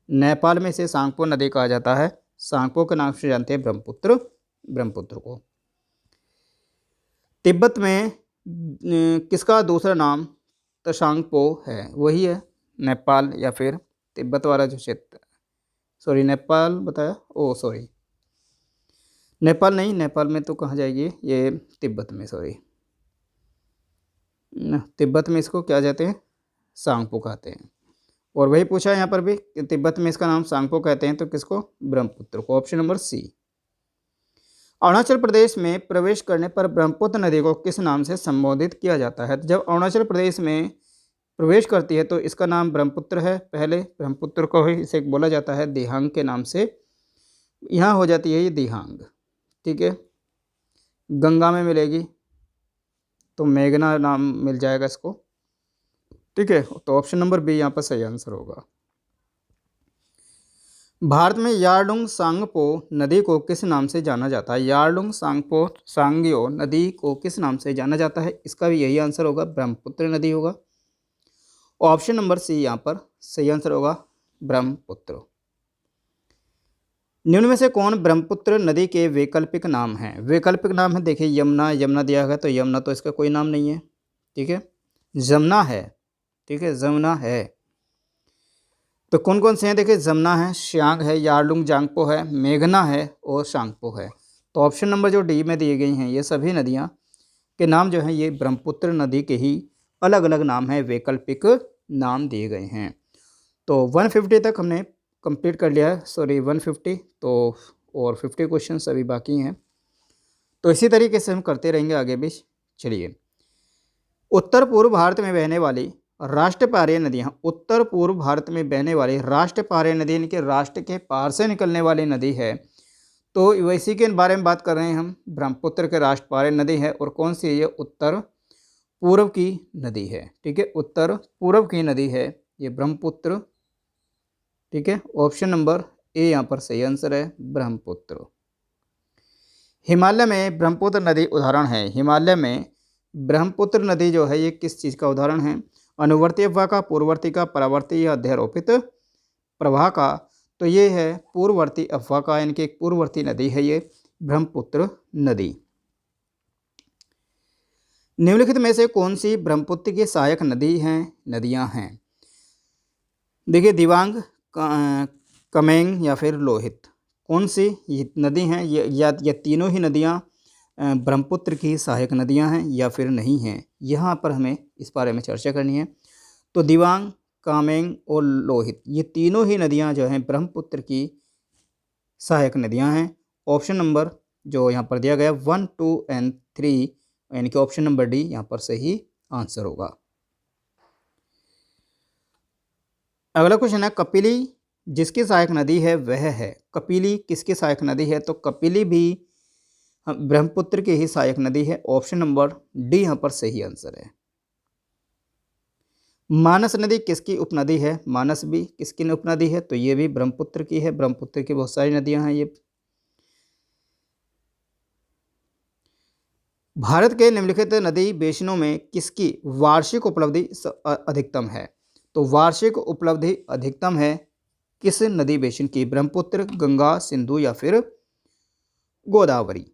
नेपाल में इसे सांगपो नदी कहा जाता है। सांगपो के नाम से जानते हैं ब्रह्मपुत्र को। तिब्बत में किसका दूसरा नाम तशांगपो है? वही है नेपाल या फिर तिब्बत वाला जो क्षेत्र, सॉरी नेपाल बताया, ओ सॉरी नेपाल नहीं, नेपाल में तो कहाँ जाएगी ये, तिब्बत में, सॉरी तिब्बत में इसको क्या कहते हैं, सांगपो कहते हैं। और वही पूछा है यहाँ पर भी कि तिब्बत में इसका नाम सांगपो कहते हैं, तो किसको, ब्रह्मपुत्र को, ऑप्शन नंबर सी। अरुणाचल प्रदेश में प्रवेश करने पर ब्रह्मपुत्र नदी को किस नाम से संबोधित किया जाता है? तो जब अरुणाचल प्रदेश में प्रवेश करती है तो इसका नाम ब्रह्मपुत्र है, पहले ब्रह्मपुत्र को ही इसे बोला जाता है दिहांग के नाम से, यहाँ हो जाती है ये दिहांग, ठीक है। गंगा में मिलेगी तो मेघना नाम मिल जाएगा इसको, ठीक है। तो ऑप्शन नंबर बी यहाँ पर सही आंसर होगा। भारत में यारलुंग सांगपो नदी को किस नाम से जाना जाता है? यारलुंग सांगपो सांग्यो नदी को किस नाम से जाना जाता है? इसका भी यही आंसर होगा, ब्रह्मपुत्र नदी होगा। ऑप्शन नंबर सी यहाँ पर सही आंसर होगा, ब्रह्मपुत्र। निम्न में से कौन ब्रह्मपुत्र नदी के वैकल्पिक नाम हैं? वैकल्पिक नाम है, देखिए यमुना, यमुना दिया गया तो यमुना तो इसका कोई नाम नहीं है, ठीक है। जमुना है, ठीक है, जमुना है। तो कौन कौन से हैं, देखिए जमुना है, श्यांग है, यारलुंग जांगपो है, मेघना है और सांगपो है। तो ऑप्शन नंबर जो डी में दी गई हैं ये सभी नदियाँ के नाम जो हैं ये ब्रह्मपुत्र नदी के ही अलग अलग नाम हैं, वैकल्पिक नाम दिए गए हैं। तो 150 तक हमने कंप्लीट कर लिया है, सॉरी 150, तो और 50 क्वेश्चन अभी बाकी हैं। तो इसी तरीके से हम करते रहेंगे आगे भी। चलिए, उत्तर पूर्व भारत में बहने वाली राष्ट्रपारीय नदियाँ, उत्तर पूर्व भारत में बहने वाली राष्ट्रपारीय नदी यानी कि राष्ट्र के पार से निकलने वाली नदी है, तो वैसी के बारे में बात कर रहे हैं हम। ब्रह्मपुत्र के राष्ट्रपारीय नदी है और कौन सी है ये, उत्तर पूर्व की नदी है, ठीक है, उत्तर पूर्व की नदी है ये ब्रह्मपुत्र, ठीक है। ऑप्शन नंबर ए यहाँ पर सही आंसर है, ब्रह्मपुत्र। हिमालय में ब्रह्मपुत्र नदी उदाहरण है, हिमालय में ब्रह्मपुत्र नदी जो है ये किस चीज़ का उदाहरण है? अनुवर्ती अफवाह का, पूर्ववर्ती का, परावर्ती या अध्यारोपित प्रवाह का? तो ये है पूर्ववर्ती अफवाह का, यानी कि एक पूर्ववर्ती नदी है ये ब्रह्मपुत्र नदी। निम्नलिखित में से कौन सी ब्रह्मपुत्र की सहायक नदी हैं, नदियां हैं? देखिए दिबांग, कमेंग या फिर लोहित, कौन सी ये नदी हैं? ये तीनों ही नदियां ब्रह्मपुत्र की सहायक नदियां हैं या फिर नहीं हैं, यहाँ पर हमें इस बारे में चर्चा करनी है। तो दिबांग, कामेंग और लोहित ये तीनों ही नदियां जो हैं ब्रह्मपुत्र की सहायक नदियां हैं। ऑप्शन नंबर जो यहाँ पर दिया गया 1, 2 एंड 3 यानी कि ऑप्शन नंबर डी यहाँ पर सही आंसर होगा। अगला क्वेश्चन है, कपिली जिसकी सहायक नदी है वह है, कपिली किसकी सहायक नदी है? तो कपिली भी ब्रह्मपुत्र की ही सहायक नदी है, ऑप्शन नंबर डी यहाँ पर सही आंसर है। मानस नदी किसकी उपनदी है? मानस भी किसकी उपनदी है? तो ये भी ब्रह्मपुत्र की है, ब्रह्मपुत्र की बहुत सारी नदियां हैं ये। भारत के निम्नलिखित नदी बेसिनों में किसकी वार्षिक उपलब्धि अधिकतम है? तो वार्षिक उपलब्धि अधिकतम है किस नदी बेसिन की? ब्रह्मपुत्र, गंगा, सिंधु या फिर गोदावरी?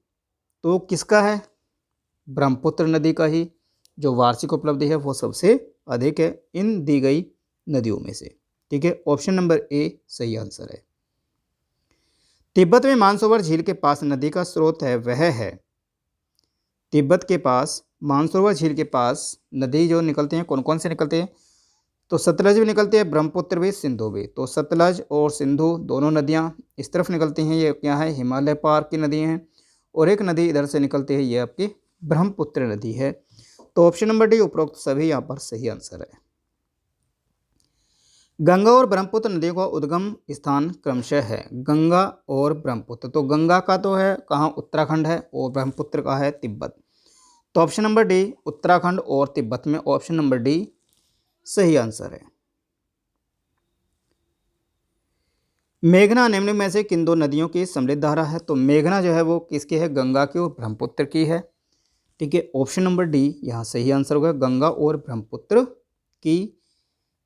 तो किसका है? ब्रह्मपुत्र नदी का ही जो वार्षिक उपलब्धि है वो सबसे अधिक है इन दी गई नदियों में से, ठीक है। ऑप्शन नंबर ए सही आंसर है। तिब्बत में मानसरोवर झील के पास नदी का स्रोत है वह है, तिब्बत के पास मानसरोवर झील के पास नदी जो निकलते हैं कौन कौन से निकलते हैं? तो सतलज भी निकलती है, ब्रह्मपुत्र भी, सिंधु भी। तो सतलज और सिंधु दोनों नदियाँ इस तरफ निकलती हैं, ये क्या है, हिमालय पार की नदी हैं। और एक नदी इधर से निकलती है, ये आपकी ब्रह्मपुत्र नदी है। तो ऑप्शन नंबर डी उपरोक्त सभी यहाँ पर सही आंसर है। गंगा और ब्रह्मपुत्र नदियों का उद्गम स्थान क्रमशः है, गंगा और ब्रह्मपुत्र। तो गंगा का तो है कहाँ, उत्तराखंड है, और ब्रह्मपुत्र का है तिब्बत। तो ऑप्शन नंबर डी उत्तराखंड और तिब्बत में, ऑप्शन नंबर डी सही आंसर है। मेघना निम्न में से किन दो नदियों की सम्मिलित धारा है? तो मेघना जो है वो किसकी है, गंगा की और ब्रह्मपुत्र की है, ठीक है। ऑप्शन नंबर डी यहाँ सही आंसर होगा, गंगा और ब्रह्मपुत्र की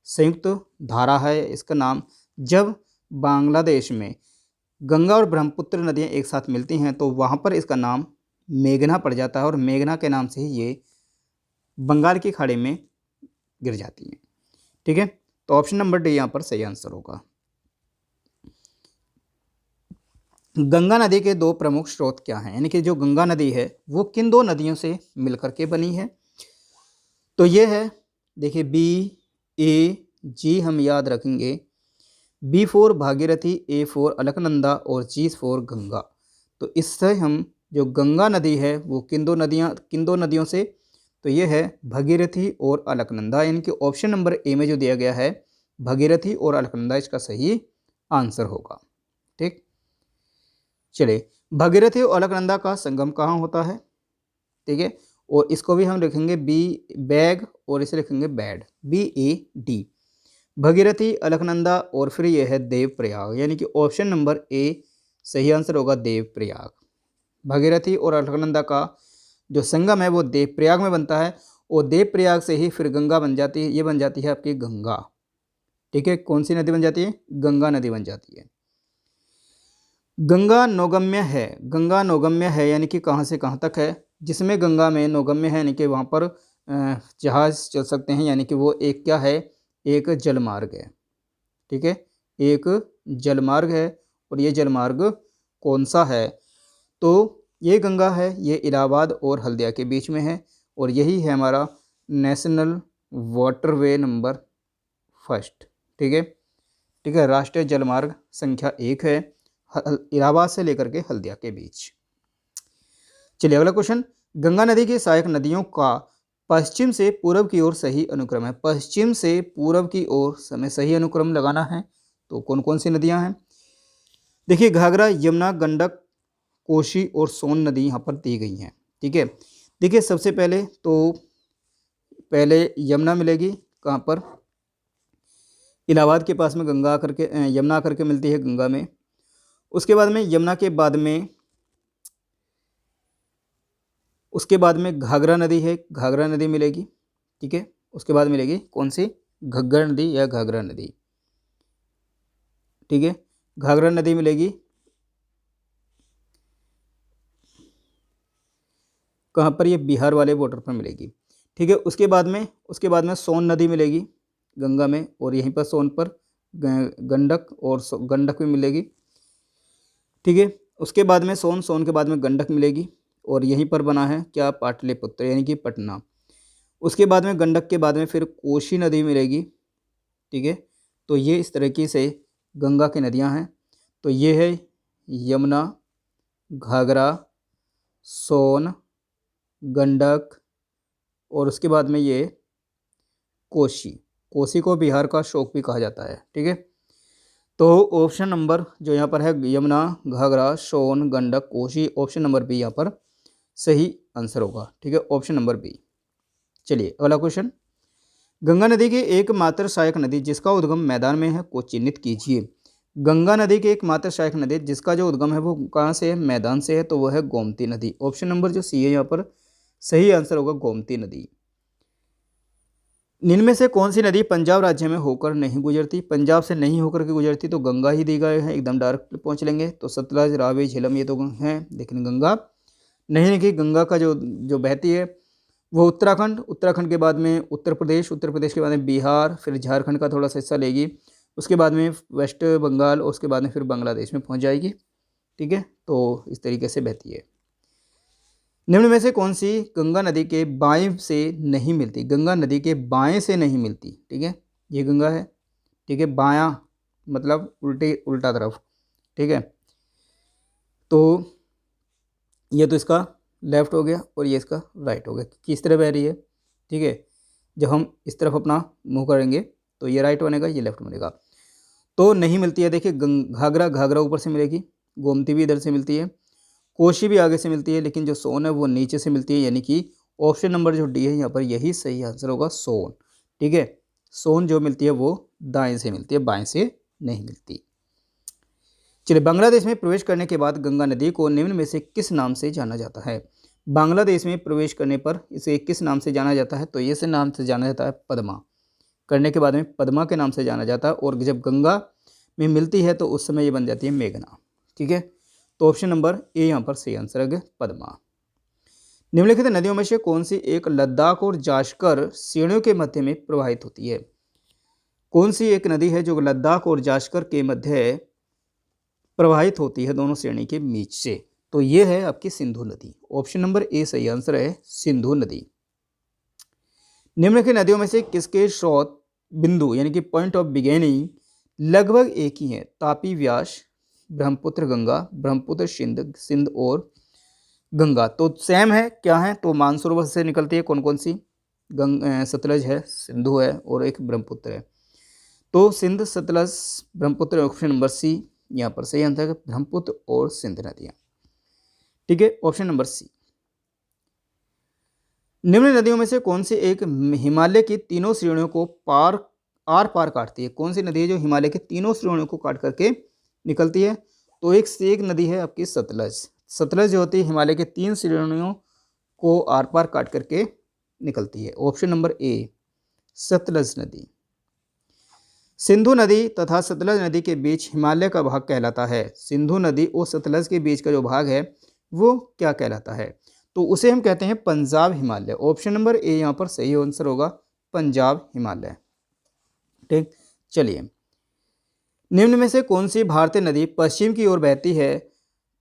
संयुक्त धारा है इसका नाम। जब बांग्लादेश में गंगा और ब्रह्मपुत्र नदियाँ एक साथ मिलती हैं तो वहाँ पर इसका नाम मेघना पड़ जाता है और मेघना के नाम से ही ये बंगाल की खाड़ी में गिर जाती है। ठीक है, तो ऑप्शन नंबर डी यहाँ पर सही आंसर होगा। गंगा नदी के दो प्रमुख स्रोत क्या हैं, यानी कि जो गंगा नदी है वो किन दो नदियों से मिलकर के बनी है। तो ये है, देखिए बी ए जी हम याद रखेंगे, B for Bhagirathi, A for Alaknanda और जी फॉर गंगा। तो इससे हम जो गंगा नदी है वो किन दो नदियों से, तो ये है भागीरथी और अलकनंदा, यानी कि ऑप्शन नंबर ए में जो दिया गया है भागीरथी और अलकनंदा इसका सही आंसर होगा। ठीक, चलिए भागीरथी और अलकनंदा का संगम कहाँ होता है। ठीक है, और इसको भी हम लिखेंगे बी बैग और इसे लिखेंगे बैड, BAD, भगीरथी, अलकनंदा और फिर यह है देवप्रयाग, यानी कि ऑप्शन नंबर ए सही आंसर होगा देवप्रयाग। भगीरथी और अलकनंदा का जो संगम है वो देवप्रयाग में बनता है और देवप्रयाग से ही फिर गंगा बन जाती है, ये बन जाती है आपकी गंगा। ठीक है, कौन सी नदी बन जाती है, गंगा नदी बन जाती है। गंगा नौगम्य है, गंगा नौगम्य है यानी कि कहाँ से कहाँ तक है, जिसमें गंगा में नौगम्य है यानी कि वहाँ पर जहाज चल सकते हैं, यानी कि वो एक क्या है, एक जलमार्ग है। ठीक है, एक जलमार्ग है और ये जलमार्ग कौन सा है, तो ये गंगा है, ये इलाहाबाद और हल्दिया के बीच में है और यही है हमारा नेशनल वाटरवे नंबर 1। ठीक है, ठीक है, राष्ट्रीय जलमार्ग संख्या 1 है, इलाहाबाद से लेकर के हल्दिया के बीच। चलिए अगला क्वेश्चन, गंगा नदी की सहायक नदियों का पश्चिम से पूर्व की ओर सही अनुक्रम है। पश्चिम से पूर्व की ओर हमें सही अनुक्रम लगाना है, तो कौन कौन सी नदियां हैं, देखिए घाघरा, यमुना, गंडक, कोसी और सोन नदी यहाँ पर दी गई हैं। ठीक है, देखिए सबसे पहले तो पहले यमुना मिलेगी, कहाँ पर, इलाहाबाद के पास में गंगा आकर के यमुना आकर के मिलती है गंगा में। उसके बाद में यमुना के बाद में घाघरा नदी है, घाघरा नदी मिलेगी। ठीक है, उसके बाद मिलेगी कौन सी, घग्गर नदी या घाघरा नदी। ठीक है, घाघरा नदी मिलेगी कहाँ पर, ये बिहार वाले बॉर्डर पर मिलेगी। ठीक है, उसके बाद में सोन नदी मिलेगी गंगा में और यहीं पर सोन पर गंडक और गंडक भी मिलेगी। ठीक है, उसके बाद में सोन के बाद में गंडक मिलेगी और यहीं पर बना है क्या, पाटलिपुत्र यानी कि पटना। उसके बाद में गंडक के बाद में फिर कोसी नदी मिलेगी। ठीक है, तो ये इस तरीके से गंगा की नदियां हैं, तो ये है यमुना, घाघरा, सोन, गंडक और उसके बाद में ये कोसी को बिहार का शोक भी कहा जाता है। ठीक है, तो ऑप्शन नंबर जो यहाँ पर है Yamuna, Ghaghara, Son, Gandak, Kosi, option number B यहाँ पर सही आंसर होगा। ठीक है, ऑप्शन नंबर बी। चलिए अगला क्वेश्चन, गंगा नदी की एकमात्र सहायक नदी जिसका उद्गम मैदान में है को चिन्हित कीजिए। गंगा नदी की एकमात्र सहायक नदी जिसका जो उद्गम है वो कहाँ से है, मैदान से है, तो वह है गोमती नदी। ऑप्शन नंबर जो सी है यहाँ पर सही आंसर होगा गोमती नदी। निम्न में से कौन सी नदी पंजाब राज्य में होकर नहीं गुजरती, पंजाब से नहीं होकर के गुजरती, तो गंगा ही दी गए हैं, एकदम डायरेक्ट पहुंच लेंगे। तो सतलज, रावी, झेलम ये तो हैं, लेकिन गंगा नहीं लिखी। गंगा का जो बहती है वो उत्तराखंड के बाद में उत्तर प्रदेश के बाद में बिहार, फिर झारखंड का थोड़ा सा हिस्सा लेगी, उसके बाद में वेस्ट बंगाल और उसके बाद में फिर बांग्लादेश में पहुंच जाएगी। ठीक है, तो इस तरीके से बहती है। निम्न में से कौन सी गंगा नदी के बाएं से नहीं मिलती, गंगा नदी के बाएं से नहीं मिलती। ठीक है, ये गंगा है। ठीक है, बायां मतलब उल्टा तरफ। ठीक है, तो ये तो इसका लेफ्ट हो गया और ये इसका राइट हो गया, किस तरह बह रही है। ठीक है, जब हम इस तरफ अपना मुंह करेंगे तो ये राइट बनेगा, ये लेफ्ट बनेगा, तो नहीं मिलती है। देखिए घाघरा ऊपर से मिलेगी, गोमती भी इधर से मिलती है, कोसी भी आगे से मिलती है, लेकिन जो सोन है वो नीचे से मिलती है, यानी कि ऑप्शन नंबर जो डी है यहाँ पर यही सही आंसर होगा, सोन। ठीक है, सोन जो मिलती है वो दाएं से मिलती है, बाएं से नहीं मिलती। चलिए, बांग्लादेश में प्रवेश करने के बाद गंगा नदी को निम्न में से किस नाम से जाना जाता है। बांग्लादेश में प्रवेश करने पर इसे किस नाम से जाना जाता है, तो ये से नाम से जाना जाता है पद्मा। करने के बाद में पद्मा के नाम से जाना जाता है और जब गंगा में मिलती है तो उस समय ये बन जाती है मेघना। ठीक है, तो ऑप्शन नंबर ए यहाँ पर सही आंसर है, पद्मा। निम्नलिखित नदियों में से कौन सी एक लद्दाख और जाश्कर श्रेणियों के मध्य में प्रवाहित होती है? कौन सी एक नदी है जो लद्दाख और जाश्कर के मध्य प्रवाहित होती है, दोनों श्रेणी के बीच से? तो ये है आपकी सिंधु नदी। ऑप्शन नंबर ए सही आंसर है, सिंधु नदी। निम्नलिखित नदियों में से किसके स्रोत बिंदु यानी कि पॉइंट ऑफ बिगेनिंग लगभग एक ही है? तापी, व्यास, ब्रह्मपुत्र, गंगा, ब्रह्मपुत्र, सिंध और गंगा। तो सेम है, क्या है? तो मानसरोवर से निकलती है कौन कौन सी? सतलज है, सिंधु है और एक ब्रह्मपुत्र है। तो Sindh, Sutlej, Brahmaputra, option number C यहाँ पर सही आंसर है, ब्रह्मपुत्र और सिंध नदियाँ। ठीक है, ऑप्शन नंबर सी। निम्न नदियों में से कौन सी एक हिमालय की तीनों श्रेणियों को आर पार काटती है? कौन सी नदी है जो हिमालय के तीनों श्रेणियों को काट करके निकलती है? तो एक से एक नदी है आपकी सतलज। सतलज जो होती है हिमालय के 3 श्रेणियों को आर पार काट करके निकलती है। ऑप्शन नंबर ए सतलज नदी। सिंधु नदी तथा सतलज नदी के बीच हिमालय का भाग कहलाता है। सिंधु नदी और सतलज के बीच का जो भाग है वो क्या कहलाता है? तो उसे हम कहते हैं Punjab Himalaya. Option number A यहाँ पर सही आंसर होगा, पंजाब हिमालय। ठीक, चलिए। निम्न में से कौन सी भारतीय नदी पश्चिम की ओर बहती है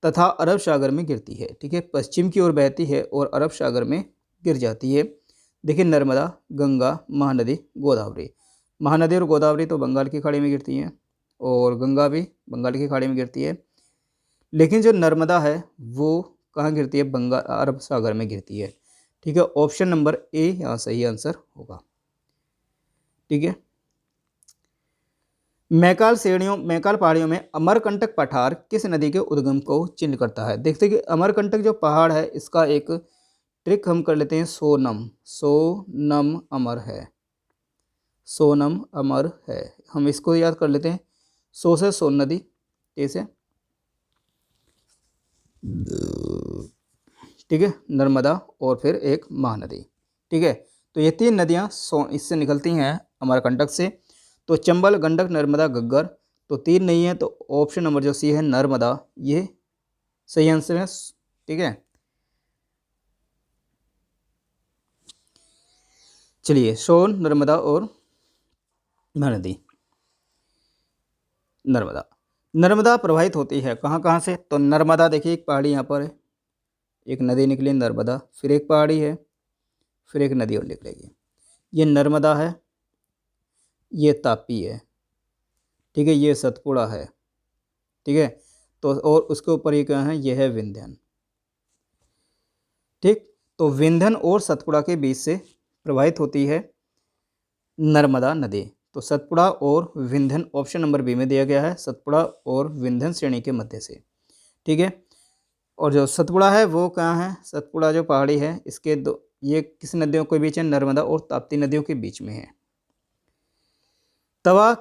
तथा अरब सागर में गिरती है? ठीक है, पश्चिम की ओर बहती है और अरब सागर में गिर जाती है। देखिए, नर्मदा, गंगा, महानदी, गोदावरी। महानदी और गोदावरी तो बंगाल की खाड़ी में गिरती हैं और गंगा भी बंगाल की खाड़ी में गिरती है, लेकिन जो नर्मदा है वो कहाँ गिरती है? बंगाल अरब सागर में गिरती है। ठीक है, ऑप्शन नंबर ए यहाँ सही आंसर होगा। ठीक है, मैकाल पहाड़ियों में अमरकंटक पठार किस नदी के उद्गम को चिन्ह करता है? देखते कि अमरकंटक जो पहाड़ है इसका एक ट्रिक हम कर लेते हैं, सोनम अमर है, सोनम अमर है, हम इसको याद कर लेते हैं। सो से सोन नदी, कैसे? ठीक है, नर्मदा और फिर एक महानदी। ठीक है, तो ये 3 नदियाँ इससे निकलती हैं अमरकंटक से। तो चंबल, गंडक, नर्मदा, घग्गर, तो 3 नहीं है, तो ऑप्शन नंबर जो सी है नर्मदा, ये सही आंसर है। ठीक है, चलिए, सोन, नर्मदा और महानदी। नर्मदा प्रवाहित होती है कहाँ कहाँ से? तो नर्मदा देखिए एक पहाड़ी यहाँ पर है, एक नदी निकली नर्मदा, फिर एक पहाड़ी है, फिर एक नदी और निकलेगी। ये नर्मदा है, ये तापी है, ठीक है, ये सतपुड़ा है। ठीक है, तो और उसके ऊपर ये क्या है? ये है विंध्यन। ठीक, तो विंध्यन और सतपुड़ा के बीच से प्रवाहित होती है नर्मदा नदी। तो सतपुड़ा और विंध्यन ऑप्शन नंबर बी में दिया गया है, सतपुड़ा और विंध्यन श्रेणी के मध्य से। ठीक है, और जो सतपुड़ा है वो कहाँ है? सतपुड़ा जो पहाड़ी है इसके ये किस नदियों के बीच है? नर्मदा और ताप्ती नदियों के बीच में है। तवा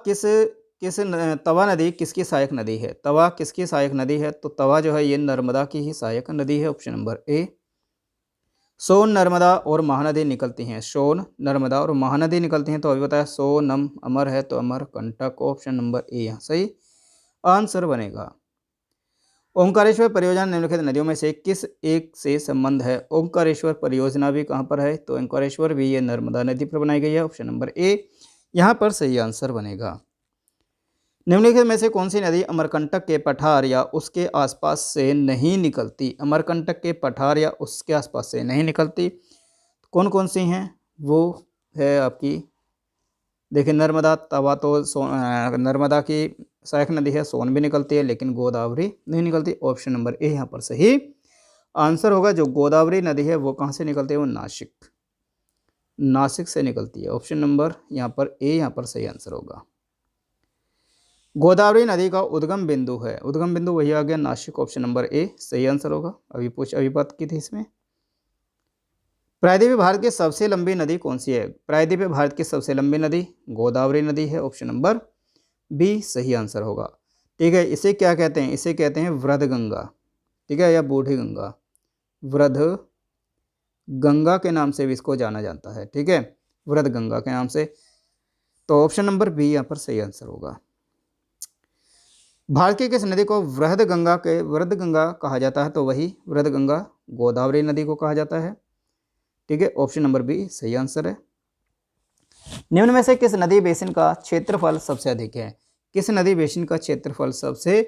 नदी किसकी सहायक नदी है? तवा किसकी सहायक नदी है? तो तवा जो है ये नर्मदा की ही सहायक नदी है, ऑप्शन नंबर ए। सोन, नर्मदा और महानदी निकलती हैं, सोन, नर्मदा और महानदी निकलती हैं, तो अभी बताया सोनम अमर है, तो अमरकंटक, ऑप्शन नंबर ए यहाँ सही आंसर बनेगा। ओंकारेश्वर परियोजना निम्नलिखित नदियों में से किस एक से संबंध है? ओंकारेश्वर परियोजना भी कहाँ पर है? तो ओंकारेश्वर भी ये नर्मदा नदी पर बनाई गई है, ऑप्शन नंबर ए यहाँ पर सही आंसर बनेगा। निम्नलिखित में से कौन सी नदी अमरकंटक के पठार या उसके आसपास से नहीं निकलती? अमरकंटक के पठार या उसके आसपास से नहीं निकलती, कौन कौन सी हैं? वो है आपकी, देखिए, नर्मदा, तवा तो नर्मदा की सहायक नदी है, सोन भी निकलती है, लेकिन गोदावरी नहीं निकलती, ऑप्शन नंबर ए यहाँ पर सही आंसर होगा। जो गोदावरी नदी है वो कहाँ से निकलती है? वो नासिक से निकलती है, ऑप्शन नंबर यहाँ पर ए यहाँ पर सही आंसर होगा। गोदावरी नदी का उद्गम बिंदु है, उद्गम बिंदु वही आ गया नासिक, ऑप्शन नंबर ए सही आंसर होगा। अभी बात की थी इसमें। प्रायद्वीपीय भारत की सबसे लंबी नदी कौन सी है? प्रायद्वीपीय भारत की सबसे लंबी नदी गोदावरी नदी है, ऑप्शन नंबर बी सही आंसर होगा। ठीक है, इसे क्या कहते हैं? इसे कहते हैं वृद्ध गंगा, ठीक है, या बूढ़ी गंगा, वृद्ध गंगा के नाम से भी इसको जाना जाता है। ठीक है, वृद्ध गंगा के नाम से, तो ऑप्शन नंबर बी यहाँ पर सही आंसर होगा। भारत की किस नदी को वृद्ध गंगा कहा जाता है? तो वही वृद्ध गंगा गोदावरी नदी को कहा जाता है। ठीक है, ऑप्शन नंबर बी सही आंसर है। निम्न में से किस नदी बेसिन का क्षेत्रफल सबसे अधिक है? किस नदी बेसिन का क्षेत्रफल सबसे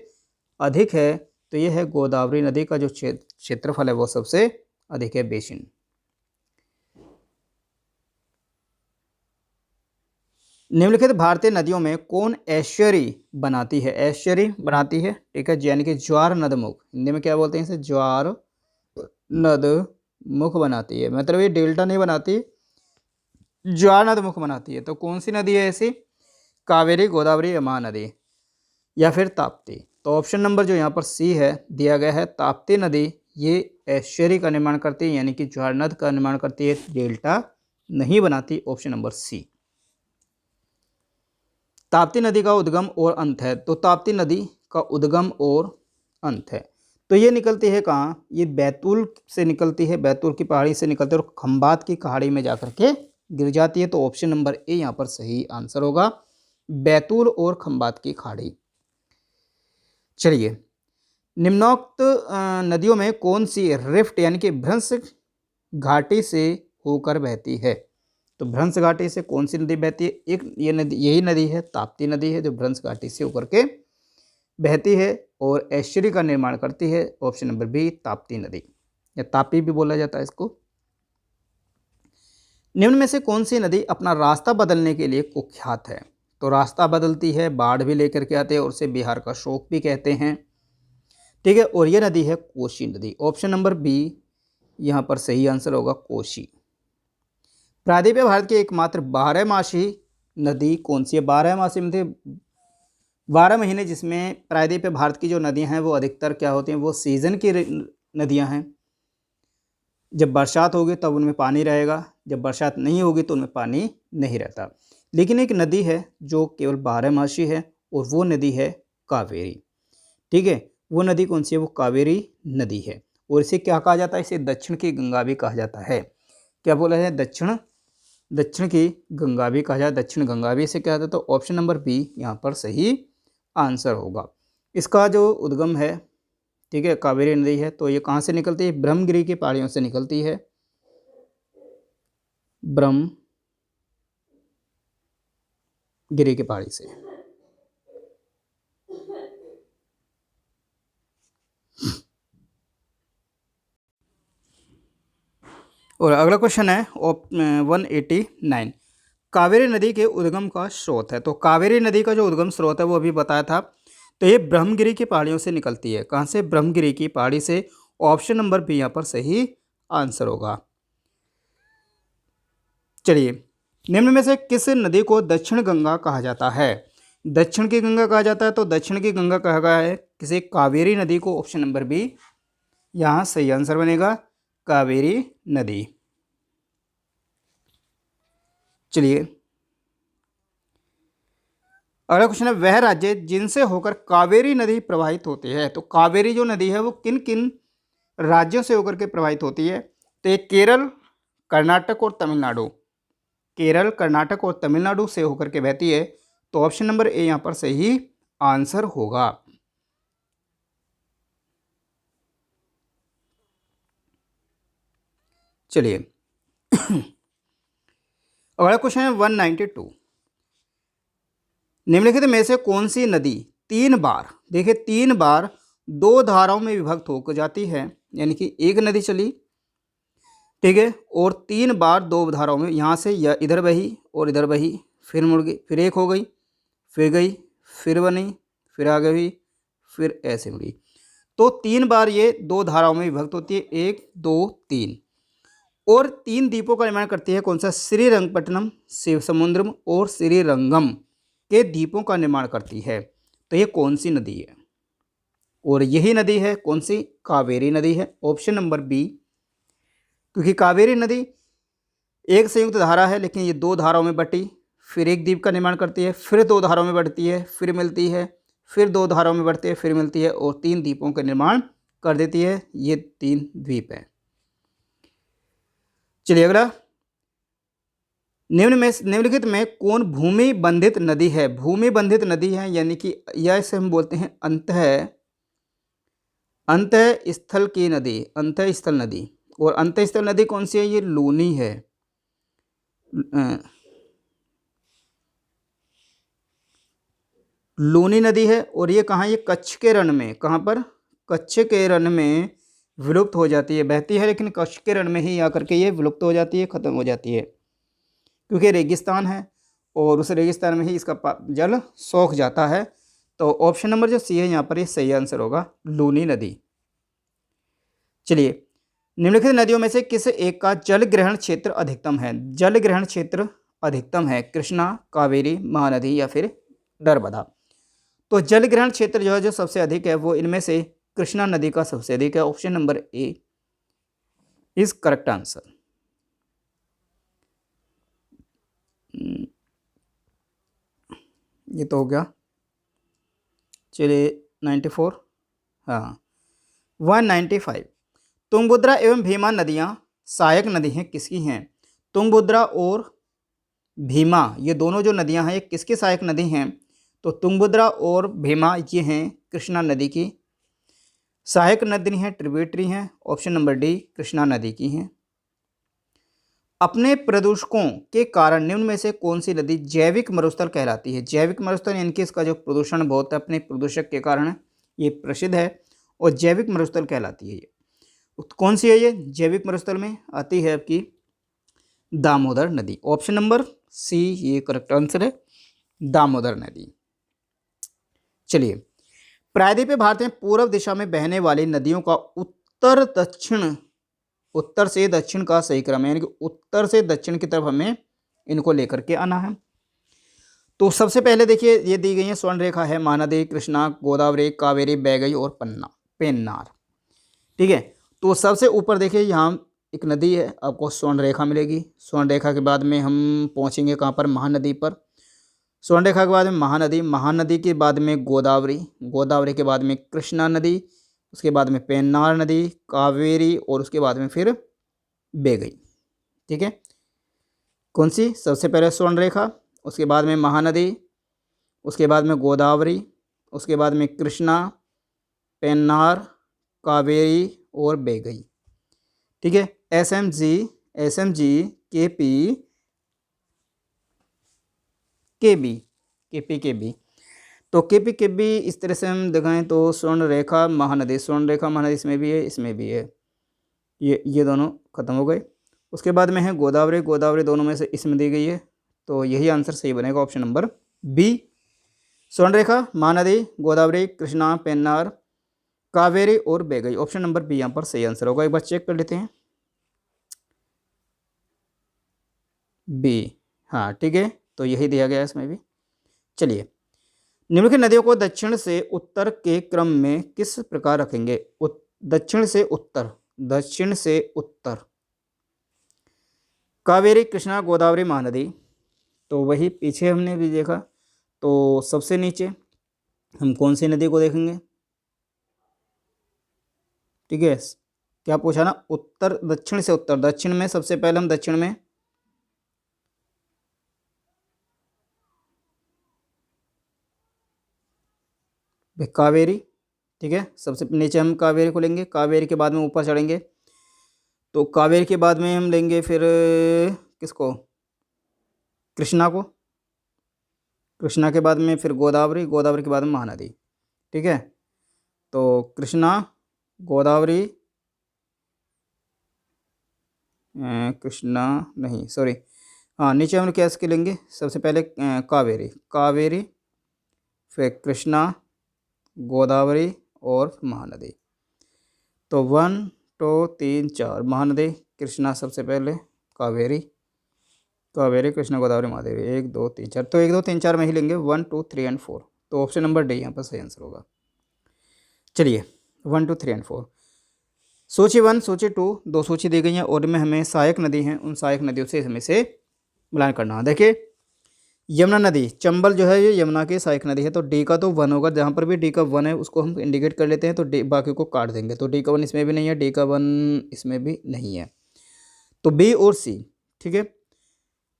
अधिक है? तो यह है गोदावरी नदी का जो क्षेत्रफल है वो सबसे अधिक है बेसिन। निम्नलिखित भारतीय नदियों में कौन एस्चुरी बनाती है? एस्चुरी बनाती है, ठीक है, यानी कि ज्वार नदमुख, हिंदी में क्या बोलते हैं इसे? ज्वार नदमुख बनाती है, मतलब ये डेल्टा नहीं बनाती, ज्वार नदमुख बनाती है। तो कौन सी नदी है ऐसी? कावेरी, गोदावरी या महानदी या फिर ताप्ती? तो ऑप्शन नंबर जो यहाँ पर सी है दिया गया है, ताप्ती नदी ये एस्चुरी का निर्माण करती है, यानी कि ज्वार नद का निर्माण करती है, डेल्टा नहीं बनाती। ऑप्शन नंबर सी। ताप्ती नदी का उद्गम और अंत है, तो ताप्ती नदी का उद्गम और अंत है तो ये निकलती है कहाँ? ये बैतूल से निकलती है, बैतूल की पहाड़ी से निकलती है और खंबात की पहाड़ी में जाकर के गिर जाती है। तो ऑप्शन नंबर ए यहाँ पर सही आंसर होगा, बैतूल और खंबात की खाड़ी। चलिए, निम्नोक्त नदियों में कौन सी रिफ्ट यानी कि भ्रंश घाटी से होकर बहती है? तो भ्रंश घाटी से कौन सी नदी बहती है? एक ये नदी, यही नदी है, ताप्ती नदी है, जो भ्रंश घाटी से होकर के बहती है और एस्चुरी का निर्माण करती है। ऑप्शन नंबर बी ताप्ती नदी या तापी भी बोला जाता है इसको। निम्न में से कौन सी नदी अपना रास्ता बदलने के लिए कुख्यात है? तो रास्ता बदलती है, बाढ़ भी लेकर के आते हैं और उसे बिहार का शोक भी कहते हैं। ठीक है, और यह नदी है कोसी नदी। ऑप्शन नंबर बी यहाँ पर सही आंसर होगा, कोसी। प्रायद्वीपीय भारत की एकमात्र बारहमासी नदी कौन सी है? बारहमासी मतलब 12 महीने, जिसमें प्रायद्वीपीय भारत की जो नदियां हैं वो अधिकतर क्या होती हैं? वो सीजन की नदियां हैं। जब बरसात होगी तब उनमें पानी रहेगा, जब बरसात नहीं होगी तो उनमें पानी नहीं रहता। लेकिन एक नदी है जो केवल 12मासी है और वो नदी है कावेरी। ठीक है, वो नदी कौन सी है? वो कावेरी नदी है। और इसे क्या कहा जाता है? इसे दक्षिण की गंगा भी कहा जाता है। क्या बोला है? दक्षिण की गंगा भी कहा जाता है, दक्षिण गंगा भी इसे कहा जाता है। तो ऑप्शन नंबर बी यहाँ पर सही आंसर होगा। इसका जो उद्गम है, ठीक है, कावेरी नदी है, तो ये कहाँ से निकलती है? ब्रह्मगिरी की पहाड़ियों से निकलती है, ब्रह्मगिरी की पहाड़ी से। और अगला क्वेश्चन है 189, कावेरी नदी के उद्गम का स्रोत है। तो कावेरी नदी का जो उद्गम स्रोत है वो अभी बताया था, तो ये ब्रह्मगिरी की पहाड़ियों से निकलती है। कहाँ से? ब्रह्मगिरी की पहाड़ी से। ऑप्शन नंबर बी यहाँ पर सही आंसर होगा। चलिए, निम्न में से किस नदी को दक्षिण गंगा कहा जाता है? दक्षिण की गंगा कहा जाता है, तो दक्षिण की गंगा कहा गया है किसे? कावेरी नदी को। ऑप्शन नंबर बी यहाँ सही आंसर बनेगा, कावेरी नदी। चलिए, अगला क्वेश्चन है, वह राज्य जिनसे होकर कावेरी नदी प्रवाहित होती है। तो कावेरी जो नदी है वो किन किन राज्यों से होकर के प्रवाहित होती है? तो ये केरल, कर्नाटक और तमिलनाडु, केरल, कर्नाटक और तमिलनाडु से होकर के बहती है। तो ऑप्शन नंबर ए यहाँ पर सही आंसर होगा। चलिए, अगला क्वेश्चन है 192, निम्नलिखित में से कौन सी नदी 3 बार, देखिए 3 बार 2 धाराओं में विभक्त होकर जाती है? यानी कि एक नदी चली, ठीक है, और 3 बार 2 धाराओं में, यहाँ से या इधर बही और इधर बही, फिर मुड़ गई, फिर एक हो गई, फिर गई, फिर बनी, फिर आगे हुई, फिर ऐसे मुड़ी। तो 3 बार ये 2 धाराओं में विभक्त होती है, 1 2 3, और 3 द्वीपों का निर्माण करती है। कौन सा? श्रीरंगपट्टनम, शिवसमुद्रम और श्रीरंगम के द्वीपों का निर्माण करती है। तो ये कौन सी नदी है? और यही नदी है कौन सी? कावेरी नदी है। ऑप्शन नंबर बी, क्योंकि कावेरी नदी एक संयुक्त धारा है, लेकिन ये 2 धाराओं में बटी, फिर एक द्वीप का निर्माण करती है, फिर 2 धाराओं में बढ़ती है, फिर मिलती है, फिर 2 धाराओं में बढ़ती है, फिर मिलती है, और 3 द्वीपों का निर्माण कर देती है। ये 3 द्वीप हैं। चलिए, अगला, निम्नलिखित में कौन भूमि बंधित नदी है? भूमि बंधित नदी है, यानी कि यह इसे हम बोलते हैं अंतः अंतः स्थल की नदी, अंतः स्थल नदी, और अंतः स्थल नदी कौन सी है? ये लूनी है। लूनी नदी है, और ये कहाँ? ये कच्छ के रण में। कहाँ पर? कच्छ के रण में विलुप्त हो जाती है, बहती है लेकिन कच्छ के रण में ही आकर के ये विलुप्त हो जाती है, खत्म हो जाती है, क्योंकि रेगिस्तान है और उस रेगिस्तान में ही इसका जल सूख जाता है। तो ऑप्शन नंबर जो सी है यहाँ पर ये सही आंसर होगा, लूनी नदी। चलिए, निम्नलिखित नदियों में से किस एक का जल ग्रहण क्षेत्र अधिकतम है? जल ग्रहण क्षेत्र अधिकतम है कृष्णा, कावेरी, महानदी या फिर नर्मदा। तो जल ग्रहण क्षेत्र जो है, जो सबसे अधिक है, वो इनमें से कृष्णा नदी का सबसे अधिक है। Option number A is correct answer. ये तो हो गया। चलिए 94, हाँ 195। तुंगभद्रा एवं भीमा नदियाँ सहायक नदी हैं, किसकी हैं? तुंगभद्रा और भीमा ये दोनों जो नदियाँ हैं, ये किसकी सहायक नदी हैं? तो तुंगभद्रा और भीमा ये हैं कृष्णा नदी की सहायक नदी हैं, ट्रिब्यूटरी हैं। ऑप्शन नंबर डी कृष्णा नदी की हैं। अपने प्रदूषकों के कारण निम्न में से कौन सी नदी जैविक मरुस्थल कहलाती है? जैविक मरुस्थल यानी कि इसका जो प्रदूषण बहुत है अपने प्रदूषक के कारण ये प्रसिद्ध है और जैविक मरुस्थल कहलाती है। ये कौन सी है? ये जैविक मरुस्थल में आती है आपकी दामोदर नदी। ऑप्शन नंबर सी ये करेक्ट आंसर है, दामोदर नदी। चलिए, प्रायद्वीपीय भारत में पूर्व दिशा में बहने वाली नदियों का उत्तर से दक्षिण का सही क्रम है, यानी कि उत्तर से दक्षिण की तरफ हमें इनको लेकर के आना है। तो सबसे पहले देखिए, ये दी गई है स्वर्ण रेखा है, महानदी, कृष्णा, गोदावरी, कावेरी, बैगई और पेन्नार। ठीक है, तो सबसे ऊपर देखिए यहाँ एक नदी है, आपको स्वर्ण रेखा मिलेगी। स्वर्ण रेखा के बाद में हम पहुँचेंगे कहाँ पर? महानदी पर। स्वर्ण रेखा के बाद में महानदी, महानदी के बाद में गोदावरी, गोदावरी के बाद में कृष्णा नदी, उसके बाद में पेन्नार नदी, कावेरी और उसके बाद में फिर बैगई। ठीक है, कौन सी? सबसे पहले स्वर्ण रेखा, उसके बाद में महानदी, उसके बाद में गोदावरी, उसके बाद में कृष्णा, पेन्नार, कावेरी और बैगई। ठीक है, एसएमजी, केपी। तो केपी इस तरह से हम दिखाएं तो स्वर्ण रेखा, महानदी, स्वर्ण रेखा, महानदी इसमें भी है, इसमें भी है, ये दोनों खत्म हो गए। उसके बाद में है गोदावरी, गोदावरी दोनों में से इसमें दी गई है, तो यही आंसर सही बनेगा, ऑप्शन नंबर बी। स्वर्ण रेखा, महानदी, गोदावरी, कृष्णा, पेन्नार, कावेरी और बैगई। ऑप्शन नंबर बी यहाँ पर सही आंसर होगा। एक बार चेक कर लेते हैं, बी, हाँ ठीक है, तो यही दिया गया है इसमें भी। चलिए, निम्नलिखित नदियों को दक्षिण से उत्तर के क्रम में किस प्रकार रखेंगे? दक्षिण से उत्तर, कावेरी, कृष्णा, गोदावरी, महानदी। तो वही पीछे हमने भी देखा, तो सबसे नीचे हम कौन सी नदी को देखेंगे? ठीक है, क्या पूछा ना? उत्तर, दक्षिण से उत्तर। दक्षिण में सबसे पहले हम दक्षिण में कावेरी। ठीक है, सबसे नीचे हम कावेरी को लेंगे, कावेरी के बाद में ऊपर चढ़ेंगे, तो कावेरी के बाद में हम लेंगे फिर किसको? कृष्णा को। कृष्णा के बाद में फिर गोदावरी, गोदावरी के बाद में महानदी। ठीक है, तो कृष्णा, गोदावरी, कृष्णा नहीं सॉरी, हाँ नीचे हम क्या इसके लेंगे? सबसे पहले कावेरी, फिर कृष्णा, गोदावरी और महानदी। तो 1 2 3 4, महानदी, कृष्णा सबसे पहले, कावेरी, कृष्णा, गोदावरी, महादेवी, 1 2 3 4। तो 1 2 3 4 में ही लेंगे, 1 2 3 एंड 4। तो ऑप्शन नंबर डी यहाँ पर सही आंसर होगा। चलिए 1 2 3 एंड 4। सूची 1, सूची 2, 2 सूची दी गई हैं और में हमें सहायक नदी हैं, उन सहायक नदियों से हमें से मिलान करना है। देखिए, यमुना नदी, चंबल जो है ये यमुना की सहायक नदी है, तो डी का तो 1 होगा। जहाँ पर भी डी का 1 है उसको हम इंडिकेट कर लेते हैं, तो डी बाकी को काट देंगे। तो डी का 1 इसमें भी नहीं है, डी का 1 इसमें भी नहीं है, तो बी और सी। ठीक है,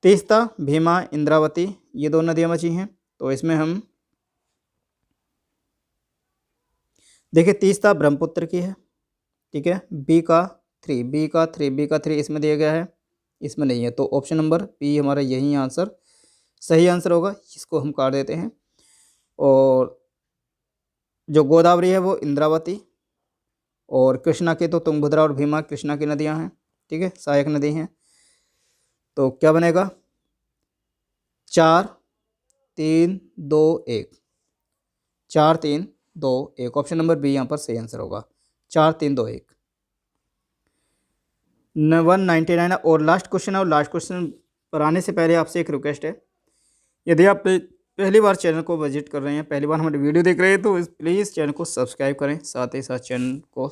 तीस्ता, भीमा, इंद्रावती ये 2 नदियाँ बची हैं, तो इसमें हम देखिए 30 था ब्रह्मपुत्र की है, ठीक है। बी का 3 इसमें दिया गया है, इसमें नहीं है, तो ऑप्शन नंबर बी हमारा यही आंसर सही आंसर होगा, इसको हम काट देते हैं। और जो गोदावरी है वो इंद्रावती, और कृष्णा की तो तुंगभद्रा और भीमा कृष्णा की नदियां हैं, ठीक है, सहायक नदी हैं। तो क्या बनेगा, 4-3-2-1, 4-3-2-1, ऑप्शन नंबर बी यहाँ पर सही आंसर होगा, 4-3-2-1। 199 और लास्ट क्वेश्चन है। और लास्ट क्वेश्चन पर आने से पहले आपसे एक रिक्वेस्ट है, यदि आप पहली बार चैनल को विजिट कर रहे हैं, पहली बार हमारी वीडियो देख रहे हैं, तो प्लीज़ चैनल को सब्सक्राइब करें, साथ ही साथ चैनल को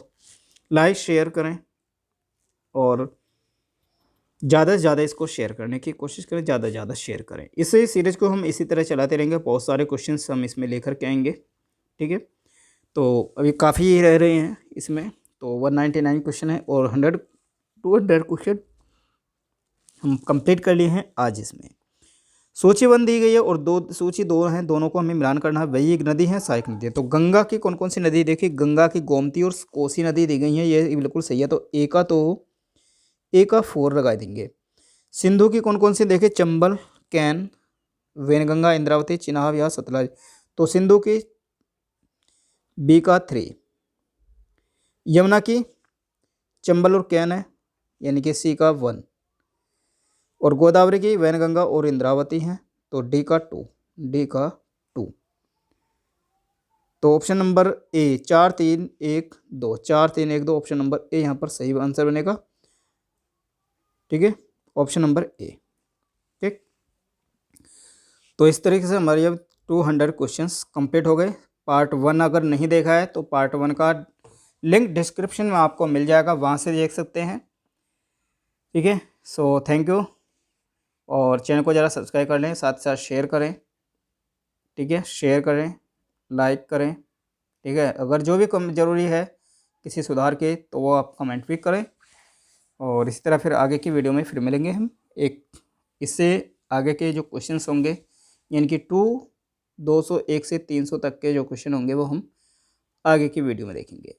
लाइक शेयर करें और ज़्यादा से ज़्यादा इसको शेयर करने की कोशिश करें, ज़्यादा से ज़्यादा शेयर करें। इसी सीरीज़ को हम इसी तरह चलाते रहेंगे, बहुत सारे क्वेश्चंस हम इसमें लेकर के आएंगे, ठीक है। तो अभी काफ़ी ही रह रहे हैं इसमें, तो 199 क्वेश्चन है और 200 क्वेश्चन हम कंप्लीट कर लिए हैं आज इसमें। सूचीबंद दी गई है और सूची दो हैं, दोनों को हमें मिलान करना है। वही एक नदी है, सहायक नदी है। तो गंगा की कौन कौन सी नदी, देखिए गंगा की गोमती और कोसी नदी दी गई है, ये बिल्कुल सही है। तो ए का 4 लगा देंगे। सिंधु की कौन कौन सी, देखिए चंबल, कैन, वेनगंगा, इंद्रावती, चिनाब या सतलज। तो सिंधु की बी का 3, यमुना की चंबल और कैन है, यानी कि सी का 1, और गोदावरी की वैनगंगा और इंद्रावती हैं, तो डी का 2। तो option number A 4-3-1-2 option number A यहाँ पर सही आंसर बनेगा, ठीक है, ऑप्शन नंबर ए, ठीक। तो इस तरीके से हमारी अब 200 क्वेश्चंस कंप्लीट हो गए। पार्ट 1 अगर नहीं देखा है तो पार्ट 1 का लिंक डिस्क्रिप्शन में आपको मिल जाएगा, वहाँ से देख सकते हैं, ठीक है। सो थैंक यू, और चैनल को ज़रा सब्सक्राइब कर लें, साथ साथ शेयर करें, ठीक है, शेयर करें, लाइक करें, ठीक है। अगर जो भी कम ज़रूरी है किसी सुधार के, तो वो आप कमेंट भी करें। और इसी तरह फिर आगे की वीडियो में फिर मिलेंगे हम, एक इससे आगे के जो क्वेश्चंस होंगे, यानी कि 201 से 300 तक के जो क्वेश्चन होंगे, वो हम आगे की वीडियो में देखेंगे।